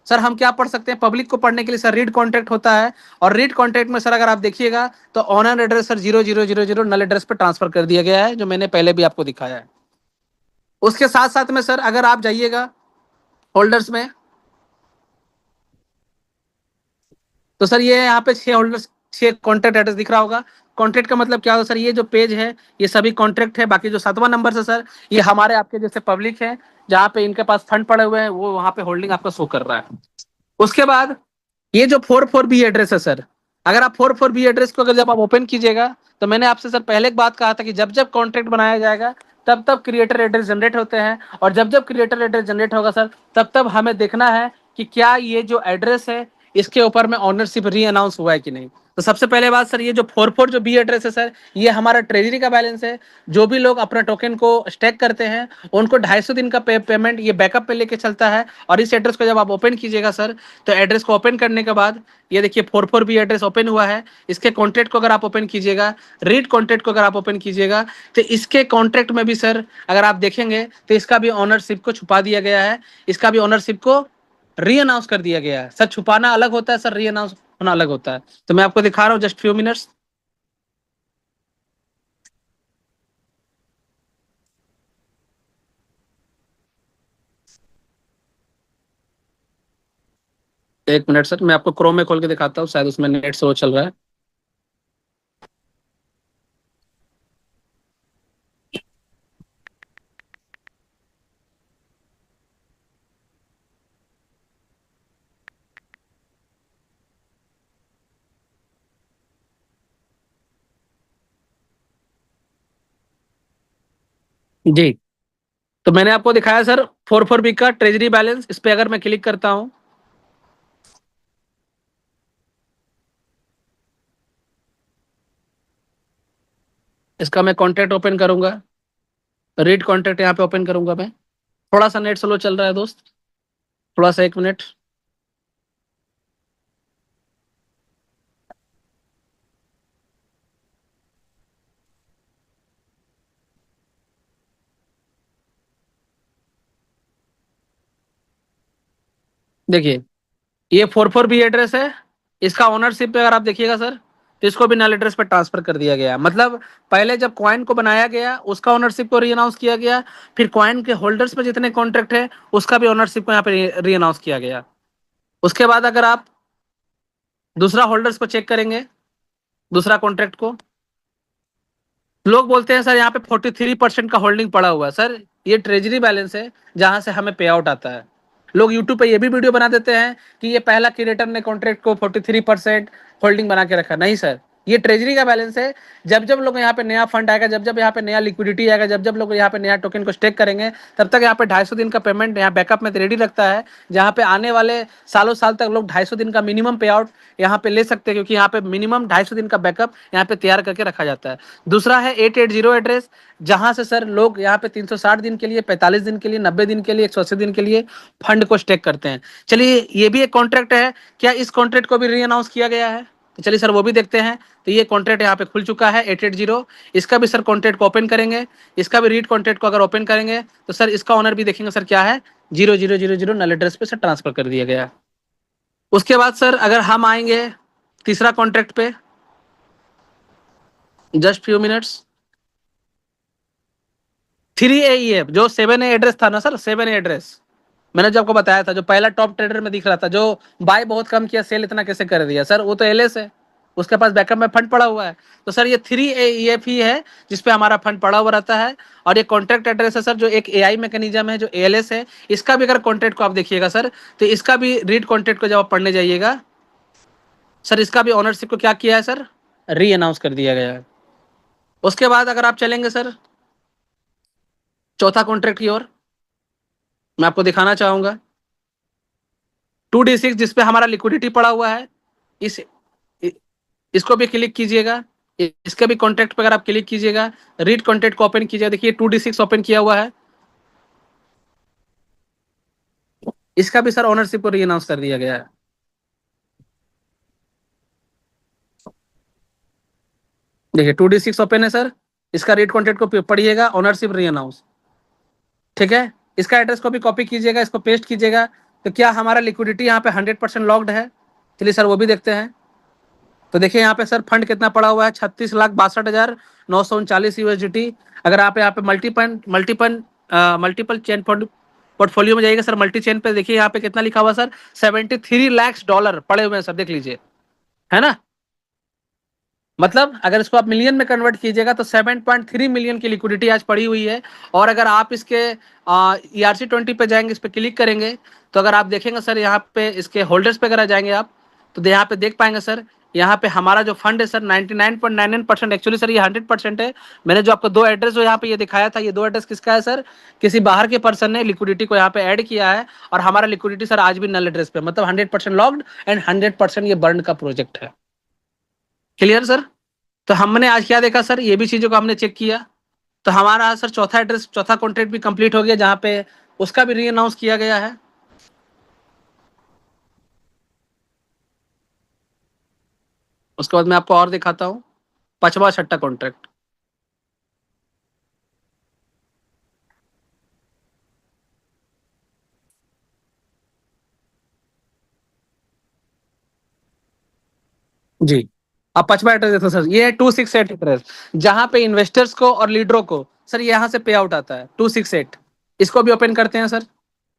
Sir हम क्या पढ़ सकते हैं? पब्लिक को पढ़ने के लिए सर रीड कॉन्ट्रैक्ट होता है। और रीड कॉन्ट्रैक्ट में सर अगर आप देखिएगा तो ऑनर एड्रेस सर 0000 नल एड्रेस पे ट्रांसफर कर दिया गया है, जो मैंने पहले भी आपको दिखाया है। उसके साथ साथ में सर अगर आप जाइएगा होल्डर्स में तो सर ये यहाँ पे 6 होल्डर्स, 6 कॉन्ट्रैक्ट एड्रेस दिख रहा होगा। कॉन्ट्रैक्ट का मतलब क्या होगा सर? ये जो पेज है ये सभी कॉन्ट्रैक्ट है। बाकी जो 7वां नंबर से सर ये हमारे आपके जैसे पब्लिक है, जहाँ पे इनके पास फंड पड़े हुए हैं, वो वहां पे होल्डिंग आपका शो कर रहा है। उसके बाद ये जो 44B एड्रेस है सर, अगर आप 44B एड्रेस को अगर जब आप ओपन कीजिएगा तो मैंने आपसे सर पहले एक बात कहा था कि जब जब कॉन्ट्रैक्ट बनाया जाएगा तब तब क्रिएटर एड्रेस जनरेट होते हैं। और जब जब क्रिएटर एड्रेस जनरेट होगा सर तब तब हमें देखना है कि क्या ये जो एड्रेस है इसके ऊपर में ऑनरशिप री अनाउंस हुआ है कि नहीं। तो सबसे पहले बात सर, ये जो 44 जो बी एड्रेस है सर, ये हमारा ट्रेजरी का बैलेंस है। जो भी लोग अपना टोकन को स्टेक करते हैं उनको 250 दिन का पेमेंट ये बैकअप पे लेके चलता है। और इस एड्रेस को जब आप ओपन कीजिएगा सर तो एड्रेस को ओपन करने के बाद ये देखिए 44B एड्रेस ओपन हुआ है। इसके कॉन्ट्रैक्ट को अगर आप ओपन कीजिएगा, रीड कॉन्ट्रैक्ट को अगर आप ओपन कीजिएगा तो इसके कॉन्ट्रैक्ट में भी सर अगर आप देखेंगे तो इसका भी ऑनरशिप को छुपा दिया गया है। इसका भी ऑनरशिप को री अनाउंस कर दिया गया है। सर छुपाना अलग होता है सर, री अनाउंस होना अलग होता है। तो मैं आपको दिखा रहा हूँ जस्ट फ्यू मिनट्स। एक मिनट सर, मैं आपको क्रोम में खोल के दिखाता हूँ, शायद उसमें नेट स्लो चल रहा है। जी, तो मैंने आपको दिखाया सर 44B का ट्रेजरी बैलेंस। इस पे अगर मैं क्लिक करता हूँ इसका मैं कॉन्ट्रैक्ट ओपन करूंगा, रीड कॉन्ट्रैक्ट यहाँ पे ओपन करूंगा मैं। थोड़ा सा नेट स्लो चल रहा है दोस्त, थोड़ा सा 1 मिनट। देखिए ये 44B एड्रेस है। इसका ओनरशिप पे अगर आप देखिएगा सर तो इसको भी नल एड्रेस पे ट्रांसफर कर दिया गया। मतलब पहले जब कॉइन को बनाया गया उसका ओनरशिप को री अनाउंस किया गया, फिर कॉइन के होल्डर्स पे जितने कॉन्ट्रैक्ट है उसका भी ओनरशिप को यहाँ पे री अनाउंस किया गया। उसके बाद अगर आप दूसरा होल्डर्स को चेक करेंगे, दूसरा कॉन्ट्रैक्ट को, लोग बोलते हैं सर यहाँ पे 43% का होल्डिंग पड़ा हुआ है। सर ये ट्रेजरी बैलेंस है जहां से हमें पे आउट आता है। लोग यूट्यूब पे ये भी वीडियो बना देते हैं कि ये पहला क्रिएटर ने कॉन्ट्रैक्ट को 43% होल्डिंग बना के रखा। नहीं सर, ये ट्रेजरी का बैलेंस है। जब जब लोग यहाँ पे नया फंड आएगा, जब जब यहाँ पे नया लिक्विडिटी आएगा, जब जब लोग यहाँ पे नया टोकन को स्टेक करेंगे, तब तक यहाँ पे 250 दिन का पेमेंट यहाँ बैकअप में रेडी रखता है, जहाँ पे आने वाले सालों साल तक लोग 250 दिन का मिनिमम पे आउट यहाँ पे ले सकते हैं, क्योंकि यहाँ पे मिनिमम 250 दिन का बैकअप यहाँ पे तैयार करके रखा जाता है। दूसरा है 880 एड्रेस, जहां से सर लोग यहाँ पे 360 दिन के लिए, 45 दिन के लिए, 90 दिन के लिए, 180 दिन के लिए फंड को स्टेक करते हैं। चलिए ये भी एक कॉन्ट्रैक्ट है, क्या इस कॉन्ट्रैक्ट को भी री अनाउंस किया गया है? तो चलिए सर वो भी देखते हैं। तो ये कॉन्ट्रैक्ट यहाँ पे खुल चुका है 880। इसका भी सर कॉन्ट्रैक्ट को ओपन करेंगे, इसका भी रीड कॉन्ट्रैक्ट को अगर ओपन करेंगे तो सर इसका ऑनर भी देखेंगे सर क्या है, 0000 नल एड्रेस पे सर ट्रांसफर कर दिया गया है। उसके बाद सर अगर हम आएंगे तीसरा कॉन्ट्रैक्ट पे, जस्ट फ्यू मिनट्स, 3AEF जो 7A एड्रेस था ना सर, 7A एड्रेस मैंने जो आपको बताया था, जो पहला टॉप ट्रेडर में दिख रहा था, जो बाय बहुत कम किया, सेल इतना कैसे कर दिया सर, वो तो एलएस है, उसके पास बैकअप में फंड पड़ा हुआ है। तो सर ये 3AEF ही है जिसपे हमारा फंड पड़ा हुआ रहता है। और ये कॉन्ट्रैक्ट एड्रेस है सर, जो एक एआई मैकेनिज्म है, जो एएलएस है, इसका भी अगर कॉन्ट्रैक्ट को आप देखिएगा सर, तो इसका भी रीड कॉन्ट्रैक्ट को जब आप पढ़ने जाइएगा सर, इसका भी ऑनरशिप को क्या किया है सर, री अनाउंस कर दिया गया है। उसके बाद अगर आप चलेंगे सर चौथा कॉन्ट्रैक्ट की ओर, मैं आपको दिखाना चाहूंगा 2D6 जिसपे हमारा लिक्विडिटी पड़ा हुआ है, इसको भी क्लिक कीजिएगा। इसका भी कॉन्ट्रैक्ट पे अगर आप क्लिक कीजिएगा, रीड कॉन्ट्रैक्ट को ओपन कीजिएगा, देखिए 2D6 ओपन किया हुआ है, इसका भी सर ओनरशिप को री अनाउंस कर दिया गया है। देखिए 2D6 ओपन है सर, इसका रीड कॉन्ट्रैक्ट को पढ़िएगा, ओनरशिप री अनाउंस, ठीक है। इसका एड्रेस को भी कॉपी कीजिएगा, इसको पेस्ट कीजिएगा। तो क्या हमारा लिक्विडिटी यहाँ पे 100% लॉक्ड है? चलिए सर वो भी देखते हैं। तो देखिए यहाँ पे सर फंड कितना पड़ा हुआ है, 36,62,939 USDT। अगर आप यहाँ पे मल्टीपल चेन पोर्टफोलियो में जाइएगा सर, मल्टी चेन पे देखिए यहाँ पे कितना लिखा हुआ सर, $73 लाख पड़े हुए हैं सर, देख लीजिए, है ना। मतलब अगर इसको आप मिलियन में कन्वर्ट कीजिएगा तो 7.3 मिलियन की लिक्विडिटी आज पड़ी हुई है। और अगर आप इसके ERC20 पे जाएंगे, इस पे क्लिक करेंगे, तो अगर आप देखेंगे सर यहाँ पे इसके होल्डर्स पे अगर जाएंगे आप, तो यहाँ पे देख पाएंगे सर, यहाँ पे हमारा जो फंड है सर 99.99%, एक्चुअली सर ये 100% है। मैंने जो आपको दो एड्रेस जो यहाँ पे ये दिखाया था, ये दो एड्रेस किसका है सर, किसी बाहर के पर्सन ने लिक्विडिटी को यहाँ पे ऐड किया है, और हमारा लिक्विडिटी सर आज भी नल एड्रेस पे, मतलब 100% लॉक्ड एंड 100% ये बर्न का प्रोजेक्ट है। Clear sir? तो हमने आज क्या देखा सर, ये भी चीजों को हमने चेक किया। तो हमारा सर चौथा एड्रेस, चौथा कॉन्ट्रैक्ट भी कंप्लीट हो गया, जहां पे उसका भी री अनाउंस किया गया है। उसके बाद मैं आपको और दिखाता हूं पांचवा छठा कॉन्ट्रैक्ट। जी, अब पांचवा एड्रेस देखो सर, ये है 268 एड्रेस, जहां पे इन्वेस्टर्स को और लीडरों को सर यहाँ से पे आउट आता है 268। इसको भी ओपन करते हैं सर,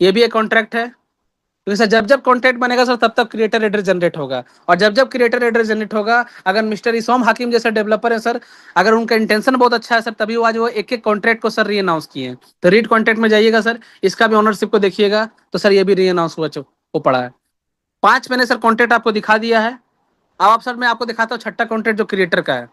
ये भी एक कॉन्ट्रैक्ट है। क्योंकि सर जब जब कॉन्ट्रैक्ट बनेगा सर, तब तब क्रिएटर एड्रेस जनरेट होगा, और जब जब क्रिएटर एड्रेस जनरेट होगा, अगर मिस्टर इसाम हाकिम जैसे डेवलपर है सर, अगर उनका इंटेंशन बहुत अच्छा है सर, तभी वो आज वो एक एक कॉन्ट्रैक्ट को सर री अनाउंस किए हैं। तो रीड कॉन्ट्रैक्ट में जाइएगा सर, इसका भी ओनरशिप को देखिएगा, तो सर ये भी री अनाउंस हुआ वो पड़ा है। 5 मैंने सर कॉन्ट्रैक्ट आपको दिखा दिया है। अब आप सर मैं आपको दिखाता हूँ छठा कॉन्ट्रैक्ट जो क्रिएटर का है।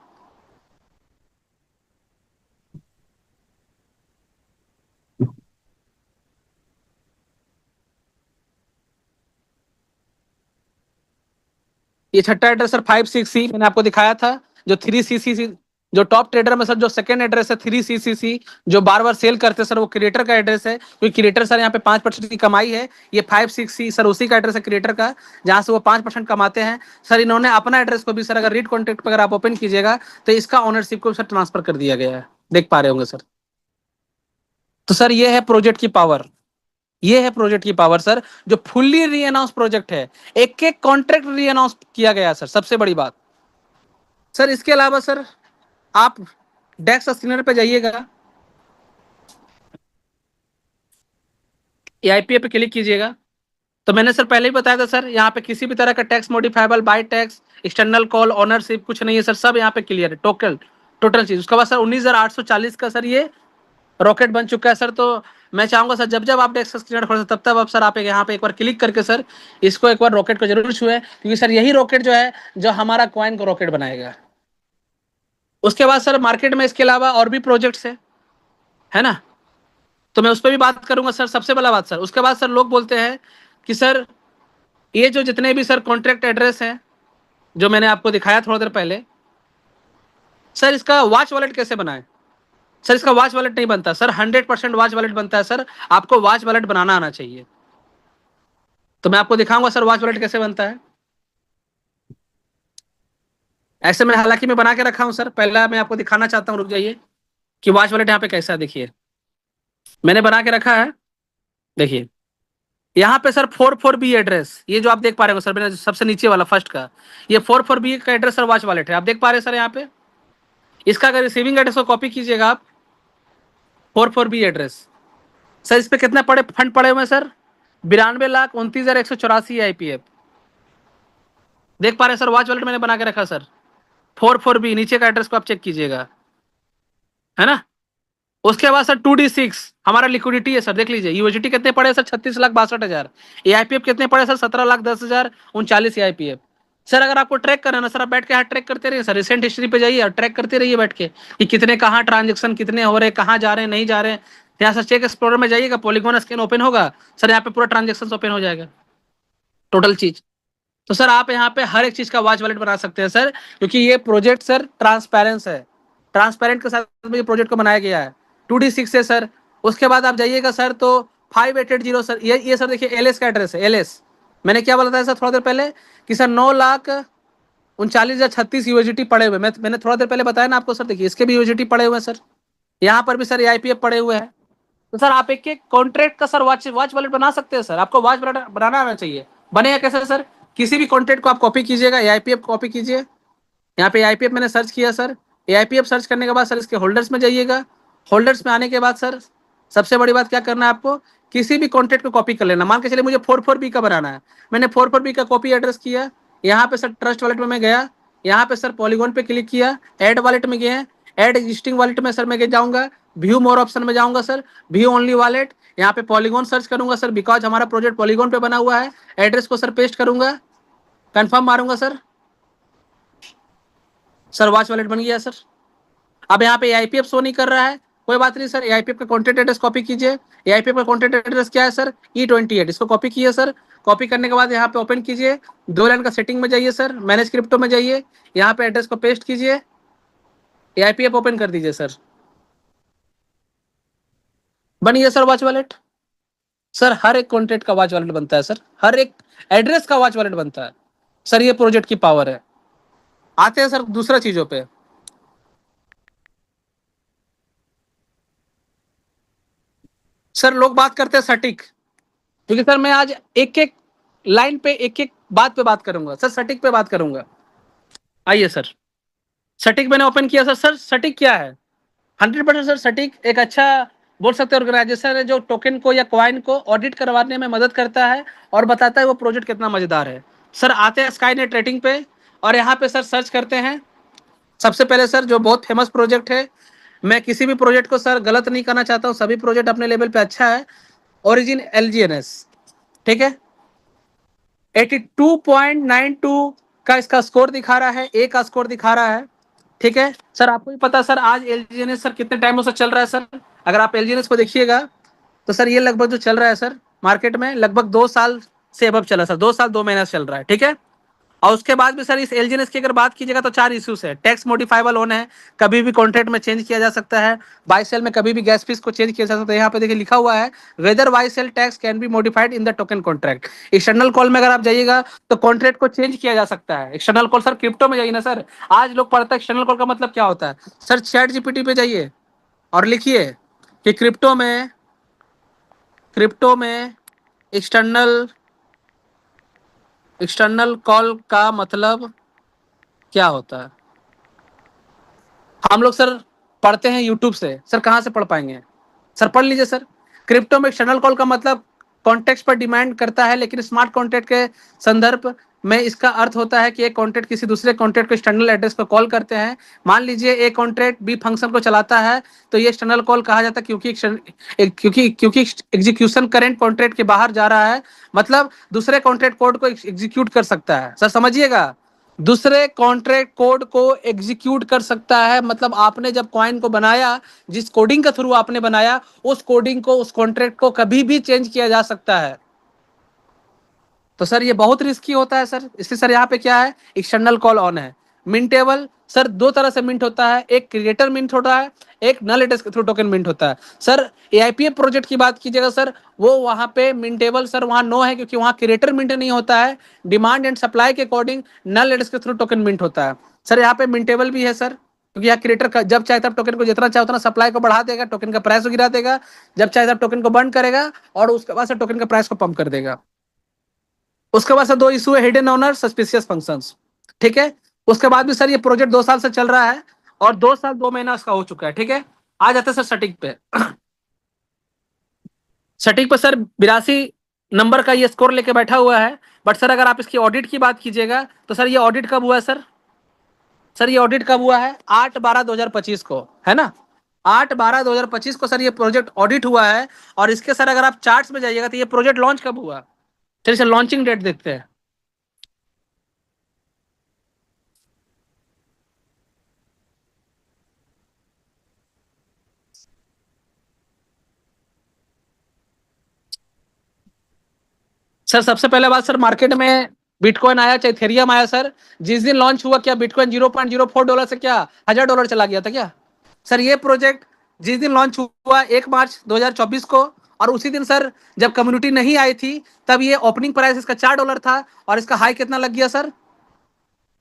ये छठा एड्रेस सर 56C मैंने आपको दिखाया था, जो 3CCC, जो टॉप ट्रेडर में सर जो सेकंड एड्रेस है 3CCC, जो बार बार सेल करते सर, वो क्रिएटर का एड्रेस है, क्योंकि क्रिएटर सर यहाँ पे 5% की कमाई है। ये 56C सर उसी का एड्रेस है क्रिएटर का, जहां से वो 5% कमाते हैं सर। इन्होंने अपना एड्रेस को भी सर, अगर रीड कॉन्ट्रैक्ट पर अगर आप ओपन कीजिएगा, तो इसका ओनरशिप को सर ट्रांसफर कर दिया गया है, देख पा रहे होंगे सर। तो सर ये है प्रोजेक्ट की पावर, ये है प्रोजेक्ट की पावर सर, जो फुल्ली री अनाउंस प्रोजेक्ट है, एक एक कॉन्ट्रैक्ट री अनाउंस किया गया सर, सबसे बड़ी बात सर। इसके अलावा सर आप डेक्स स्क्रीनर पे जाइएगा, AIPA पे क्लिक कीजिएगा। तो मैंने सर पहले ही बताया था सर, यहाँ पे किसी भी तरह का tax modifiable bye tax, external call, ownership कुछ नहीं है सर, सब यहाँ पे क्लियर है, टोटल चीज। उसके बाद सर 19,840 का सर ये रॉकेट बन चुका है सर। तो मैं चाहूंगा सर जब जब आप डेस्क स्क्रीनर खोलें, तब तब आप सर आप यहाँ पे एक बार क्लिक करके सर इसको एक बार रॉकेट को जरूर छुए, क्योंकि सर यही रॉकेट जो है जो हमारा कॉइन को रॉकेट बनाएगा। उसके बाद सर मार्केट में इसके अलावा और भी प्रोजेक्ट्स है ना, तो मैं उस पर भी बात करूंगा सर। सबसे पहला बात सर, उसके बाद सर लोग बोलते हैं कि सर ये जो जितने भी सर कॉन्ट्रैक्ट एड्रेस हैं जो मैंने आपको दिखाया थोड़ा देर पहले, सर इसका वॉच वॉलेट कैसे बनाएं। सर इसका वॉच वॉलेट नहीं बनता सर, 100% वॉच वॉलेट बनता है सर, आपको वॉच वॉलेट बनाना आना चाहिए। तो मैं आपको दिखाऊंगा सर वॉच वॉलेट कैसे बनता है। ऐसे में हालांकि मैं बना के रखा हूं सर, पहला मैं आपको दिखाना चाहता हूं, रुक जाइए, कि वॉच वॉलेट यहाँ पे कैसा है। देखिए मैंने बना के रखा है, देखिए यहाँ पे सर 44B एड्रेस, ये जो आप देख पा रहे हो सर, मेरा सबसे नीचे वाला फर्स्ट का, ये 44B का एड्रेस सर वॉच वॉलेट है, आप देख पा रहे हैं सर यहाँ पे। इसका अगर रिसीविंग एड्रेस को कॉपी कीजिएगा आप, 44B एड्रेस, सर इस पे कितने पड़े फंड पड़े हुए हैं सर, 92,29,184 IPF। देख पा रहे हैं सर, वॉच वॉलेट मैंने बना के रखा सर, 44B नीचे का एड्रेस को आप चेक कीजिएगा, है ना। उसके बाद सर 2D6 हमारा लिक्विडिटी है सर, देख लीजिए यूएसडी कितने पड़े सर, 36,62,000। AIPF कितने पड़े सर, 17,10,039 AIPF। सर अगर आपको ट्रैक करना है ना सर, आप बैठ के यहाँ ट्रैक करते रहिए सर, रिसेंट हिस्ट्री पे जाइए और ट्रैक करते रहिए बैठ के कि कितने कहाँ ट्रांजेक्शन कितने हो रहे हैं, कहाँ जा रहे हैं नहीं जा रहे हैं। यहाँ सर चेक एक्सप्लोरर में जाइएगा, पॉलीगॉन स्कैन ओपन होगा सर, यहाँ पे पूरा ट्रांजेक्शन ओपन हो जाएगा, टोटल चीज। तो सर आप यहाँ पे हर एक चीज का वॉच वॉलेट बना सकते हैं सर, क्योंकि ये प्रोजेक्ट सर ट्रांसपेरेंस है, ट्रांसपेरेंट के साथ में ये प्रोजेक्ट को बनाया गया है। 2D6 है सर। उसके बाद आप जाइएगा सर तो 5880 सर, ये सर देखिए एलएस का एड्रेस है, एलएस। मैंने क्या बोला था सर थोड़ा देर पहले कि सर 9,39,36 यूएसडी पड़े हुए, मैंने थोड़ा देर पहले बताया ना आपको सर, देखिए इसके भी यूएसडी पड़े हुए हैं सर, यहाँ पर भी सर AIPF पड़े हुए हैं। तो सर आप एक कॉन्ट्रैक्ट का सर वॉच वॉलेट बना सकते हैं सर, आपको वॉच वॉलेट बनाना आना चाहिए। बनेगा कैसे सर, किसी भी कॉन्ट्रैक्ट को आप कॉपी कीजिएगा, AIPF कॉपी कीजिए, यहाँ पे AIPF मैंने सर्च किया सर, AIPF सर्च करने के बाद सर इसके होल्डर्स में जाइएगा, होल्डर्स में आने के बाद सर सबसे बड़ी बात क्या करना है आपको, किसी भी कॉन्ट्रैक्ट को कॉपी कर लेना। मान के चलिए मुझे 44B का बनाना है, मैंने 44B का कॉपी एड्रेस किया, यहाँ पे सर ट्रस्ट वॉलेट में मैं गया, यहाँ पे सर पॉलीगॉन पे क्लिक किया, ऐड वॉलेट में गए, ऐड एग्जिस्टिंग वॉलेट में सर मैं जाऊंगा, व्यू मोर ऑप्शन में जाऊंगा सर, व्यू ओनली वॉलेट, यहाँ पे पॉलीगॉन सर्च करूंगा सर, बिकॉज हमारा प्रोजेक्ट पॉलीगॉन पे बना हुआ है, एड्रेस को सर पेस्ट करूंगा, कंफर्म मारूंगा सर, सर वॉच वॉलेट बन गया सर। अब यहाँ पे AIPF शो नहीं कर रहा है, कोई बात नहीं सर, AIPF का कॉन्टैक्ट एड्रेस कॉपी कीजिए। AIPF का कॉन्टैक्ट एड्रेस क्या है सर, E28, इसको कॉपी किए सर। कॉपी करने के बाद यहाँ पे ओपन कीजिए, 2 लाइन का सेटिंग में जाइए सर, मैनेज क्रिप्टो में जाइए, यहाँ पे एड्रेस को पेस्ट कीजिए, AIPF ओपन कर दीजिए सर, बन गया सर वॉच वॉलेट। सर हर एक कॉन्टैक्ट का वॉच वॉलेट बनता है सर, हर एक एड्रेस का वॉच वॉलेट बनता है सर, ये प्रोजेक्ट की पावर है। आते हैं सर दूसरा चीजों पे। सर लोग बात करते हैं सटीक, क्योंकि सर मैं आज एक एक लाइन पे एक एक बात पे बात करूंगा सर, सटीक पे बात करूंगा। आइए सर, सटीक मैंने ओपन किया सर। सर सटीक क्या है, 100% सर सटीक एक अच्छा बोल सकते हैं ऑर्गेनाइजेशन है जो टोकन को या कॉइन को ऑडिट करवाने में मदद करता है और बताता है वो प्रोजेक्ट कितना मजेदार है। सर आते हैं स्काई नेट रेटिंग पे और यहाँ पे सर सर्च करते हैं। सबसे पहले सर जो बहुत फेमस प्रोजेक्ट है, मैं किसी भी प्रोजेक्ट को सर गलत नहीं करना चाहता हूँ, सभी प्रोजेक्ट अपने लेवल पे अच्छा है। ओरिजिन LGNS, ठीक है, 82.92 का इसका स्कोर दिखा रहा है, A का स्कोर दिखा रहा है, ठीक है। सर आपको भी पता सर आज LGNS सर कितने टाइमों से चल रहा है सर, अगर आप LGNS को देखिएगा तो सर ये लगभग जो चल रहा है सर मार्केट में लगभग 2 साल से अब चला सर, 2 साल 2 महीना से चल रहा है, ठीक है। और उसके बाद भी सर इस LGNS की अगर बात कीजिएगा तो 4 इश्यूज है। टैक्स मॉडिफाइबल होना है, कभी भी कॉन्ट्रैक्ट में चेंज किया जा सकता है, बाय सेल में कभी भी गैस फीस को चेंज किया जा सकता है। यहाँ पे देखिए लिखा हुआ है whether by sale tax can be modified in the token contract. External call में अगर आप जाइएगा तो कॉन्ट्रैक्ट को चेंज किया जा सकता है। एक्सटर्नल कॉल सर क्रिप्टो में जाइए ना सर, आज लोग पढ़ते हैं एक्सटर्नल कॉल का मतलब क्या होता है। सर चैट GPT पे जाइए और लिखिए कि क्रिप्टो में एक्सटर्नल कॉल का मतलब क्या होता है। हम लोग सर पढ़ते हैं यूट्यूब से, सर कहाँ से पढ़ पाएंगे, सर पढ़ लीजिए सर। क्रिप्टो में एक्सटर्नल कॉल का मतलब कॉन्टेक्स्ट पर डिमांड करता है, लेकिन स्मार्ट कॉन्ट्रैक्ट के संदर्भ में इसका अर्थ होता है कि एक कॉन्ट्रैक्ट किसी दूसरे कॉन्ट्रैक्ट को एक्सटर्नल एड्रेस पर कॉल करते हैं। मान लीजिए एक कॉन्ट्रैक्ट B फंक्शन को चलाता है तो ये एक्सटर्नल कॉल कहा जाता है, क्योंकि एग्जीक्यूशन करेंट कॉन्ट्रैक्ट के बाहर जा रहा है, मतलब दूसरे कॉन्ट्रैक्ट कोड को एग्जीक्यूट कर सकता है। सर समझिएगा, दूसरे कॉन्ट्रैक्ट कोड को एग्जीक्यूट कर सकता है। मतलब आपने जब कॉइन को बनाया, जिस कोडिंग के थ्रू आपने बनाया, उस कोडिंग को, उस कॉन्ट्रैक्ट को कभी भी चेंज किया जा सकता है। तो सर ये बहुत रिस्की होता है सर। इसलिए सर यहाँ पे क्या है, एक्सटर्नल कॉल ऑन है। मिंटेबल सर दो तरह से मिंट होता है, एक क्रिएटर मिंट होता है, एक नल एड्रेस के थ्रू टोकन मिंट होता है। सर एआईपीएफ प्रोजेक्ट की बात कीजिएगा सर, वो वहाँ पे मिंटेबल सर वहाँ नो है, क्योंकि वहाँ क्रिएटर मिंट नहीं होता है। डिमांड एंड सप्लाई के अकॉर्डिंग नल एड्रेस के थ्रू टोकन मिंट होता है। सर यहाँ पे मिंटेबल भी है सर, क्योंकि यहाँ क्रिएटर का जब चाहे तब टोकन को जितना चाहे उतना सप्लाई को बढ़ा देगा, टोकन का प्राइस को गिरा देगा, जब चाहे तब टोकन को बंद करेगा और उसके बाद से टोकन का प्राइस को पंप कर देगा। उसके बाद से दो इशू है, हिडन ऑनर, सस्पिशियस फंक्शंस। ठीक है, उसके बाद भी सर ये प्रोजेक्ट 2 साल से चल रहा है और 2 साल 2 महीना इसका हो चुका है। ठीक है, आ जाते हैं सर सटीक पे। सटीक पे सर 82 नंबर का ये स्कोर लेके बैठा हुआ है। बट सर अगर आप इसकी ऑडिट की बात कीजिएगा तो सर ये ऑडिट कब हुआ है सर? सर ये ऑडिट कब हुआ है? 8/12/2025 को, है ना? 8/12/2025 को सर ये प्रोजेक्ट ऑडिट हुआ है। और इसके सर अगर आप चार्ट्स में जाइएगा तो ये प्रोजेक्ट लॉन्च कब हुआ? चलिए सर लॉन्चिंग डेट देखते हैं। सर सबसे पहले बात सर, मार्केट में बिटकॉइन आया चाहे इथेरियम आया सर, जिस दिन लॉन्च हुआ क्या बिटकॉइन $0.04 से क्या $1000 चला गया था क्या? सर ये प्रोजेक्ट जिस दिन लॉन्च हुआ 1 मार्च 2024 को, और उसी दिन सर जब कम्युनिटी नहीं आई थी तब ये ओपनिंग प्राइस इसका $4 था और इसका हाई कितना लग गया सर?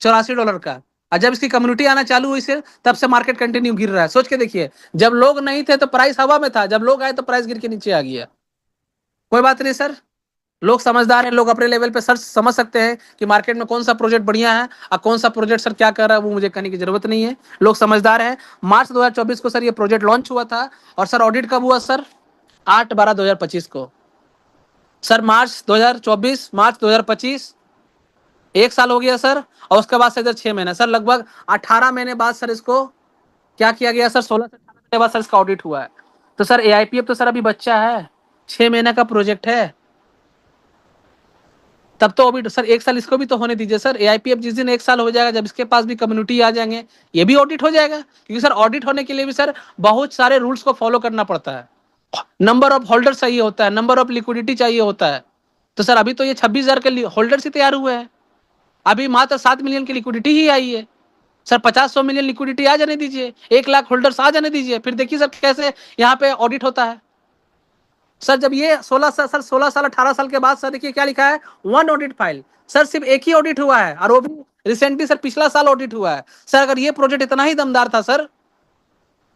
$84 का। और जब इसकी कम्युनिटी आना चालू हुई सर तब से मार्केट कंटिन्यू गिर रहा है। सोच के देखिए, जब लोग नहीं थे तो प्राइस हवा में था, जब लोग आए तो प्राइस गिर के नीचे आ गया। कोई बात नहीं सर, लोग समझदार हैं, लोग अपने लेवल पे सर समझ सकते हैं कि मार्केट में कौन सा प्रोजेक्ट बढ़िया है और कौन सा प्रोजेक्ट सर क्या कर रहा है, वो मुझे कहने की जरूरत नहीं है। लोग समझदार हैं। मार्च 2024 को सर ये प्रोजेक्ट लॉन्च हुआ था और सर ऑडिट कब हुआ सर? 8/12/2025 को। सर मार्च 2024, मार्च 2025, 1 साल हो गया सर। और उसके बाद से इधर 6 महीना सर, लगभग 18 महीने बाद सर इसको क्या किया गया सर? 16 से 18 महीने बाद सर इसका ऑडिट हुआ है। तो सर एआईपीएफ तो सर अभी बच्चा है, 6 महीने का प्रोजेक्ट है। तब तो अभी सर 1 साल इसको भी तो होने दीजिए सर। एआईपीएफ जिस दिन 1 साल हो जाएगा, जब इसके पास भी कम्युनिटी आ जाएंगे, ये भी ऑडिट हो जाएगा। क्योंकि सर ऑडिट होने के लिए भी सर बहुत सारे रूल्स को फॉलो करना पड़ता है। नंबर ऑफ होल्डर चाहिए होता है, नंबर ऑफ लिक्विडिटी चाहिए होता है। तो सर अभी तो ये 26,000 के होल्डर्स ही तैयार हुए हैं, अभी मात्र 7 मिलियन की लिक्विडिटी ही आई है। सर 50-100 मिलियन लिक्विडिटी आ जाने दीजिए, 1 लाख होल्डर्स आ जाने दीजिए, फिर देखिए सर कैसे यहाँ पे ऑडिट होता है। सर जब ये 16 साल 18 साल के बाद सर देखिए क्या लिखा है, 1 ऑडिट फाइल। सर सिर्फ एक ही ऑडिट हुआ है और वो भी रिसेंटली सर पिछला साल ऑडिट हुआ है। सर अगर ये प्रोजेक्ट इतना ही दमदार था सर,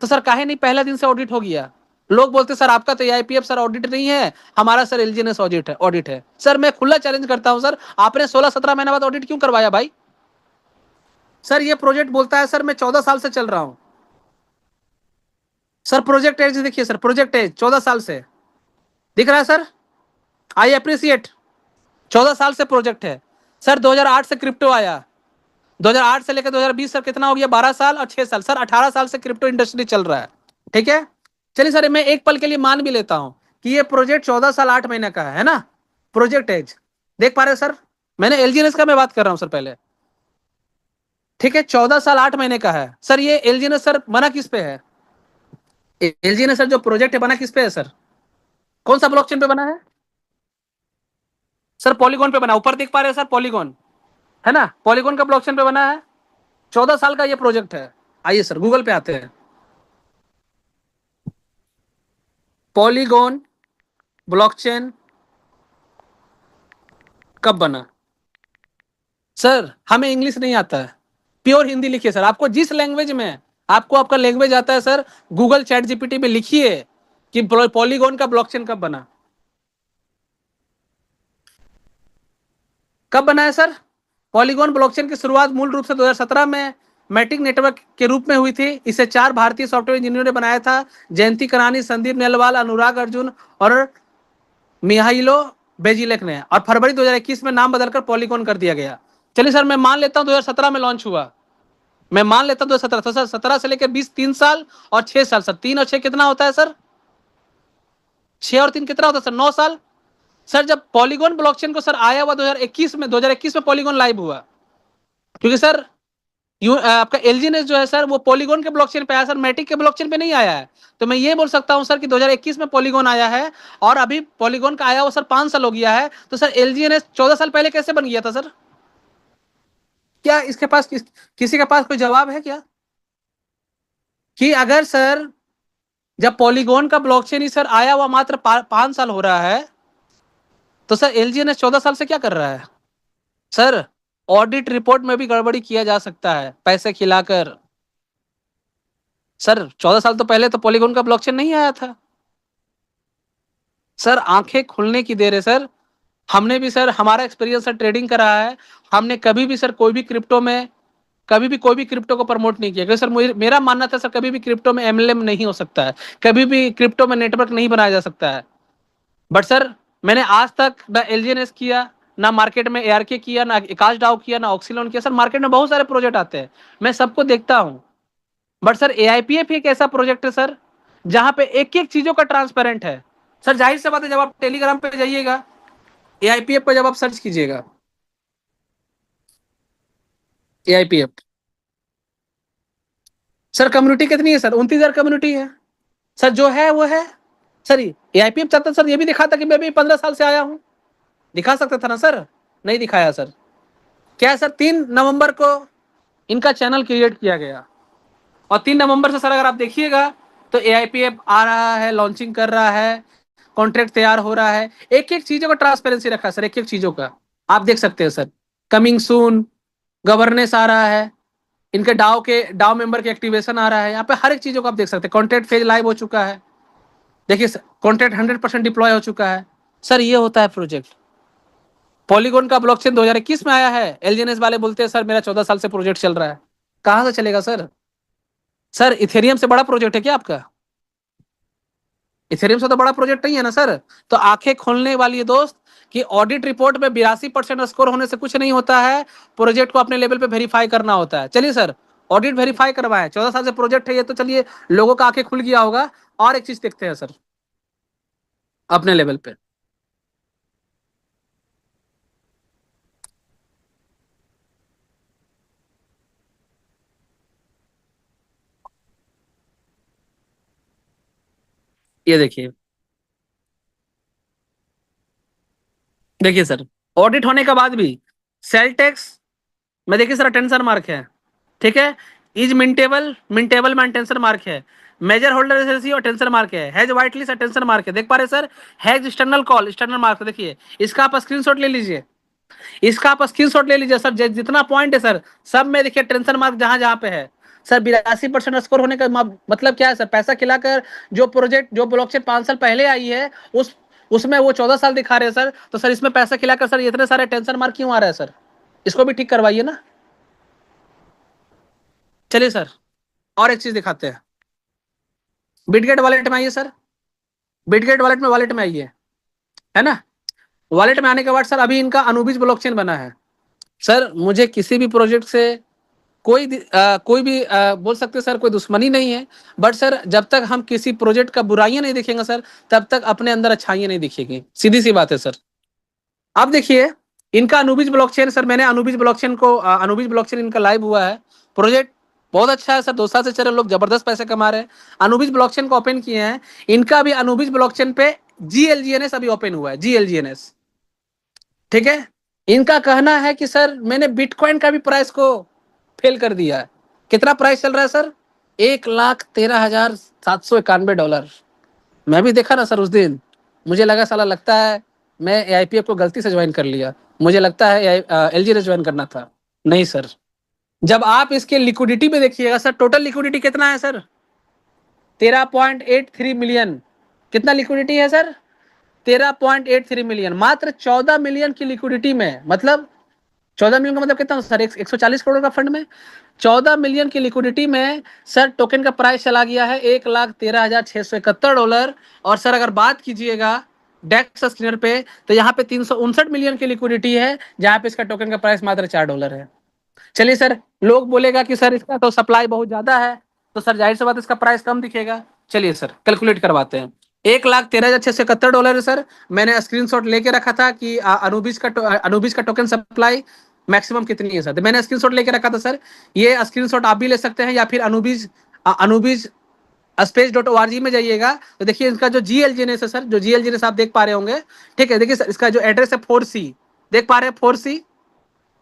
तो सर काहे नहीं पहला दिन से ऑडिट हो गया? लोग बोलते सर आपका तो एआईपीएफ सर ऑडिट नहीं है, हमारा सर एलजीएनएस ऑडिट है। सर मैं खुला चैलेंज करता हूं सर, आपने 16-17 महीने बाद ऑडिट क्यों करवाया भाई? सर ये प्रोजेक्ट बोलता है सर मैं 14 साल से चल रहा हूं। सर प्रोजेक्ट एज देखिए सर, प्रोजेक्ट एज 14 साल से दिख रहा है सर। आई अप्रिशिएट, 14 साल से प्रोजेक्ट है सर। 2008 से क्रिप्टो आया, 2008 से लेकर 2020 सर कितना हो गया? 12 साल और 6 साल सर, 18 साल से क्रिप्टो इंडस्ट्री चल रहा है। ठीक है, चलिए सर मैं एक पल के लिए मान भी लेता हूं कि ये प्रोजेक्ट 14 साल 8 महीने का है ना? प्रोजेक्ट एज देख पा रहे सर, मैंने एलजीएनएस का मैं बात कर रहा हूं सर पहले। ठीक है, 14 साल 8 महीने का है सर। ये एलजीएनएस सर बना किस पे है? एलजीएनएस सर जो प्रोजेक्ट है बना किस पे है सर? कौन सा ब्लॉकचेन पे बना है सर? पॉलीगॉन पे बना। ऊपर देख पा रहे हैं सर, पॉलीगॉन है ना? पॉलीगॉन का ब्लॉकचेन पे बना है। 14 साल का ये प्रोजेक्ट है। आइए सर गूगल पे आते हैं, पॉलीगॉन ब्लॉकचेन कब बना? सर हमें इंग्लिश नहीं आता है, प्योर हिंदी लिखिए सर। आपको जिस लैंग्वेज में आपको आपका लैंग्वेज आता है सर, गूगल चैट जीपीटी में लिखिए कि पॉलीगॉन का ब्लॉकचेन कब बना। कब बना है सर? पॉलीगॉन ब्लॉकचेन की शुरुआत मूल रूप से 2017 में मैटिक नेटवर्क के रूप में हुई थी। इसे 4 भारतीय सॉफ्टवेयर इंजीनियरों ने बनाया था, जयंती करानी, संदीप नेलवाल, अनुराग अर्जुन और मिहाइलो बेजिलेक ने। और फरवरी 2021 में नाम बदलकर पॉलीगॉन कर दिया गया। चलिए सर मैं मान लेता हूं 2017 में लॉन्च हुआ, मैं मान लेता हूं 2017। तो सर 17 से लेकर 20 3 साल और 6 साल सर, 3 और 6 कितना होता है सर? 6 और 3 कितना होता है सर? 9 साल। सर जब पॉलीगॉन ब्लॉकचेन को सर आया हुआ 2021 में, 2021 में पॉलीगॉन लाइव हुआ। क्योंकि सर आपका एलजीएनएस जो है सर वो पॉलीगॉन के ब्लॉकचेन पे आया सर, मैटिक के ब्लॉकचेन पे नहीं आया है। तो मैं ये बोल सकता हूं सर कि 2021 में पॉलीगॉन आया है और अभी पॉलीगॉन का आया हुआ सर 5 साल हो गया है। तो सर एलजीएनएस 14 साल पहले कैसे बन गया था सर? क्या इसके पास किसी के पास कोई जवाब है क्या कि अगर सर जब पॉलीगॉन का ब्लॉकचेन ही सर आया हुआ मात्र 5 साल हो रहा है, तो सर एलजीएनएस 14 साल से क्या कर रहा है? सर ऑडिट रिपोर्ट में भी गड़बड़ी किया जा सकता है पैसे खिलाकर। सर 14 साल तो पहले तो पॉलीगॉन का ब्लॉकचेन नहीं आया था। सर आंखें खुलने की देर है सर। हमने भी सर, हमारा एक्सपीरियंस सर ट्रेडिंग का रहा है। हमने कभी भी सर कोई भी क्रिप्टो में कभी भी कोई भी क्रिप्टो को प्रमोट नहीं किया, क्योंकि सर मेरा मानना था सर कभी भी क्रिप्टो में एमएलएम नहीं हो सकता है, कभी भी क्रिप्टो में नेटवर्क नहीं बनाया जा सकता है। बट सर मैंने आज तक ना एलजीएनएस किया, ना मार्केट में एआरके किया, ना एकाश डाउ किया, ना ऑक्सीलोन किया। सर मार्केट में बहुत सारे प्रोजेक्ट आते हैं, मैं सबको देखता हूं। बट सर एआईपीएफ एक ऐसा प्रोजेक्ट है सर जहां पे एक एक चीजों का ट्रांसपेरेंट है। सर जाहिर सी बात है, जब आप टेलीग्राम पे जाइएगा, एआईपीएफ पर जब आप सर्च कीजिएगा, एआईपीएफ सर कम्युनिटी कितनी है सर? 29,000 कम्युनिटी है सर। जो है वो है सर। एआईपीएफ चाहता सर ये भी दिखाता कि मैं भी 15 साल से आया हूं, दिखा सकता था ना सर, नहीं दिखाया सर। क्या सर 3 नवंबर को इनका चैनल क्रिएट किया गया और 3 नवंबर से सर अगर आप देखिएगा तो एआईपीएफ आ रहा है, लॉन्चिंग कर रहा है, कॉन्ट्रैक्ट तैयार हो रहा है, एक एक चीजों का ट्रांसपेरेंसी रखा है सर, एक एक चीजों का आप देख सकते हैं सर। कमिंग सून गवर्नेंस आ रहा है, इनके डाव मेंबर के एक्टिवेशन आ रहा है, यहाँ पे हर एक चीजों को आप देख सकते हैं। कॉन्ट्रैक्ट फेज लाइव हो चुका है, देखिए कॉन्ट्रैक्ट 100% डिप्लॉय हो चुका है सर। ये होता है प्रोजेक्ट। पॉलीगॉन का ब्लॉकचेन 2021 में आया है, एलजीएनएस वाले बोलते हैं सर मेरा 14 साल से प्रोजेक्ट चल रहा है। कहां से चलेगा सर? सर इथेरियम से बड़ा प्रोजेक्ट है क्या आपका? इथेरियम से तो बड़ा प्रोजेक्ट नहीं है ना सर। तो आंखें खोलने वाली है दोस्त कि ऑडिट रिपोर्ट में 82% स्कोर होने से कुछ नहीं होता है, प्रोजेक्ट को अपने लेवल पे वेरीफाई करना होता है। चलिए सर ऑडिट वेरीफाई करवाएं, 14 साल से प्रोजेक्ट है ये, तो चलिए लोगों का आंखें खुल गया होगा। और एक चीज देखते हैं सर अपने लेवल पे। ये देखिए, देखिए सर ऑडिट होने के बाद भी सेल टैक्स में देखिए सर टेंशन मार्क है, ठीक है। इज मिंटेबल, मिंटेबल में टेंशन मार्क है। मेजर होल्डर एसएलसी और टेंशन मार्क है। हैज वाइट लिस्ट और टेंशन मार्क है, देख पा रहे sir. Has external call, external mark देखिए। इसका आप स्क्रीनशॉट ले लीजिए, इसका आप स्क्रीनशॉट ले लीजिए सर। जितना पॉइंट है सर सब में देखिए टेंशन मार्क जहां जहां पे है सर। 82% स्कोर होने का मतलब क्या है सर? पैसा खिलाकर जो प्रोजेक्ट, जो ब्लॉकचेन 5 साल पहले आई है उसमें वो 14 साल दिखा रहे हैं सर। तो सर इसमें पैसा खिलाकर सर इतने सारे टेंशन मार्क क्यों आ रहा है सर? इसको भी ठीक करवाइए ना। चलिए सर और एक चीज दिखाते हैं। बिटगेट वॉलेट में आइए सर, बिटगेट वॉलेट में, वॉलेट में आइए, है ना। वॉलेट में आने के बाद सर अभी इनका अनुबीज ब्लॉकचेन बना है सर। मुझे किसी भी प्रोजेक्ट से कोई भी बोल सकते सर कोई दुश्मनी नहीं है। बट सर जब तक हम किसी प्रोजेक्ट का बुराइयां नहीं देखेंगे सर, तब तक अपने अंदर अच्छाइयां नहीं दिखेगी, सीधी सी बात है सर। आप देखिए इनका अनुबीज ब्लॉकचेन सर, मैंने अनुबीज ब्लॉकचेन को अनुबीज ब्लॉकचेन इनका लाइव हुआ है। प्रोजेक्ट बहुत अच्छा है सर, 2 साल से चल रहे, लोग जबरदस्त पैसे कमा रहे हैं। अनुबीज ब्लॉकचेन को ओपन किए हैं, इनका भी अनुबीज ब्लॉकचेन पे जीएलजीएनएस अभी ओपन हुआ है, जीएलजीएनएस, ठीक है। इनका कहना है कि सर मैंने बिटकॉइन का भी प्राइस को फेल कर दिया है। कितना प्राइस चल रहा है सर? $1,13,791। मैं भी देखा ना सर उस दिन, मुझे लगा साला लगता है मैं एआईपीएफ को गलती से ज्वाइन कर लिया, मुझे लगता है एलजी ज्वाइन करना था। नहीं सर, जब आप इसके लिक्विडिटी में देखिएगा सर, टोटल लिक्विडिटी कितना है सर? 13.83 मिलियन। कितना लिक्विडिटी है सर? 13.83 मिलियन। मात्र 14 मिलियन की लिक्विडिटी में, मतलब 14 मिलियन का मतलब कितना सर? 140 करोड़ का फंड में 14 मिलियन की लिक्विडिटी में सर टोकन का प्राइस चला गया है $1,13,671। और सर अगर बात कीजिएगा डेक्स स्क्रीनर पे, तो यहाँ पे 359 मिलियन की लिक्विडिटी है, जहां पे इसका टोकन का प्राइस मात्र $4 है। चलिए सर, लोग बोलेगा कि सर इसका तो सप्लाई बहुत ज्यादा है, तो सर जाहिर सी बात इसका प्राइस कम दिखेगा। चलिए सर कैलकुलेट करवाते हैं। $1,13,671 है सर। मैंने स्क्रीनशॉट लेके रखा था कि अनुबीज का टोकन सप्लाई मैक्सिमम कितनी है सर। तो मैंने स्क्रीनशॉट लेके रखा था सर, ये स्क्रीनशॉट आप भी ले सकते हैं, या फिर अनुबीज अनुबीज space.org में जाइएगा तो देखिए इसका जो GLGNS है सर, जो GLGNS आप देख पा रहे होंगे, ठीक है। देखिए सर इसका जो एड्रेस है 4C, देख पा रहे हैं 4C,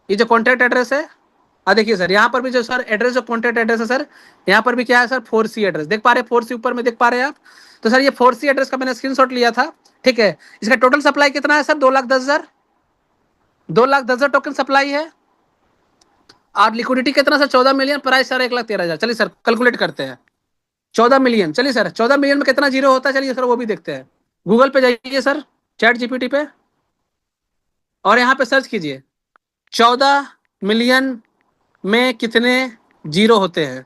ये जो कॉन्टैक्ट एड्रेस है। देखिए सर यहाँ पर भी जो सर एड्रेस, जो कॉन्टैक्ट एड्रेस है सर, यहाँ पर भी क्या है सर 4C एड्रेस, देख पा रहे हैं 4C ऊपर में देख पा रहे हैं आप। तो सर ये 4C एड्रेस का मैंने स्क्रीनशॉट लिया था, ठीक है। इसका टोटल सप्लाई कितना है सर, 2,10,000 टोकन सप्लाई है। और लिक्विडिटी कितना सर, 14 मिलियन, प्राइस सर 1,13,000। चलिए सर कैलकुलेट करते हैं, 14 मिलियन। चलिए सर 14 मिलियन में कितना जीरो होता है, चलिए सर वो भी देखते हैं। गूगल पे जाइए सर, चैट जीपीटी पे, और यहाँ पे सर्च कीजिए 14 मिलियन में कितने जीरो होते हैं।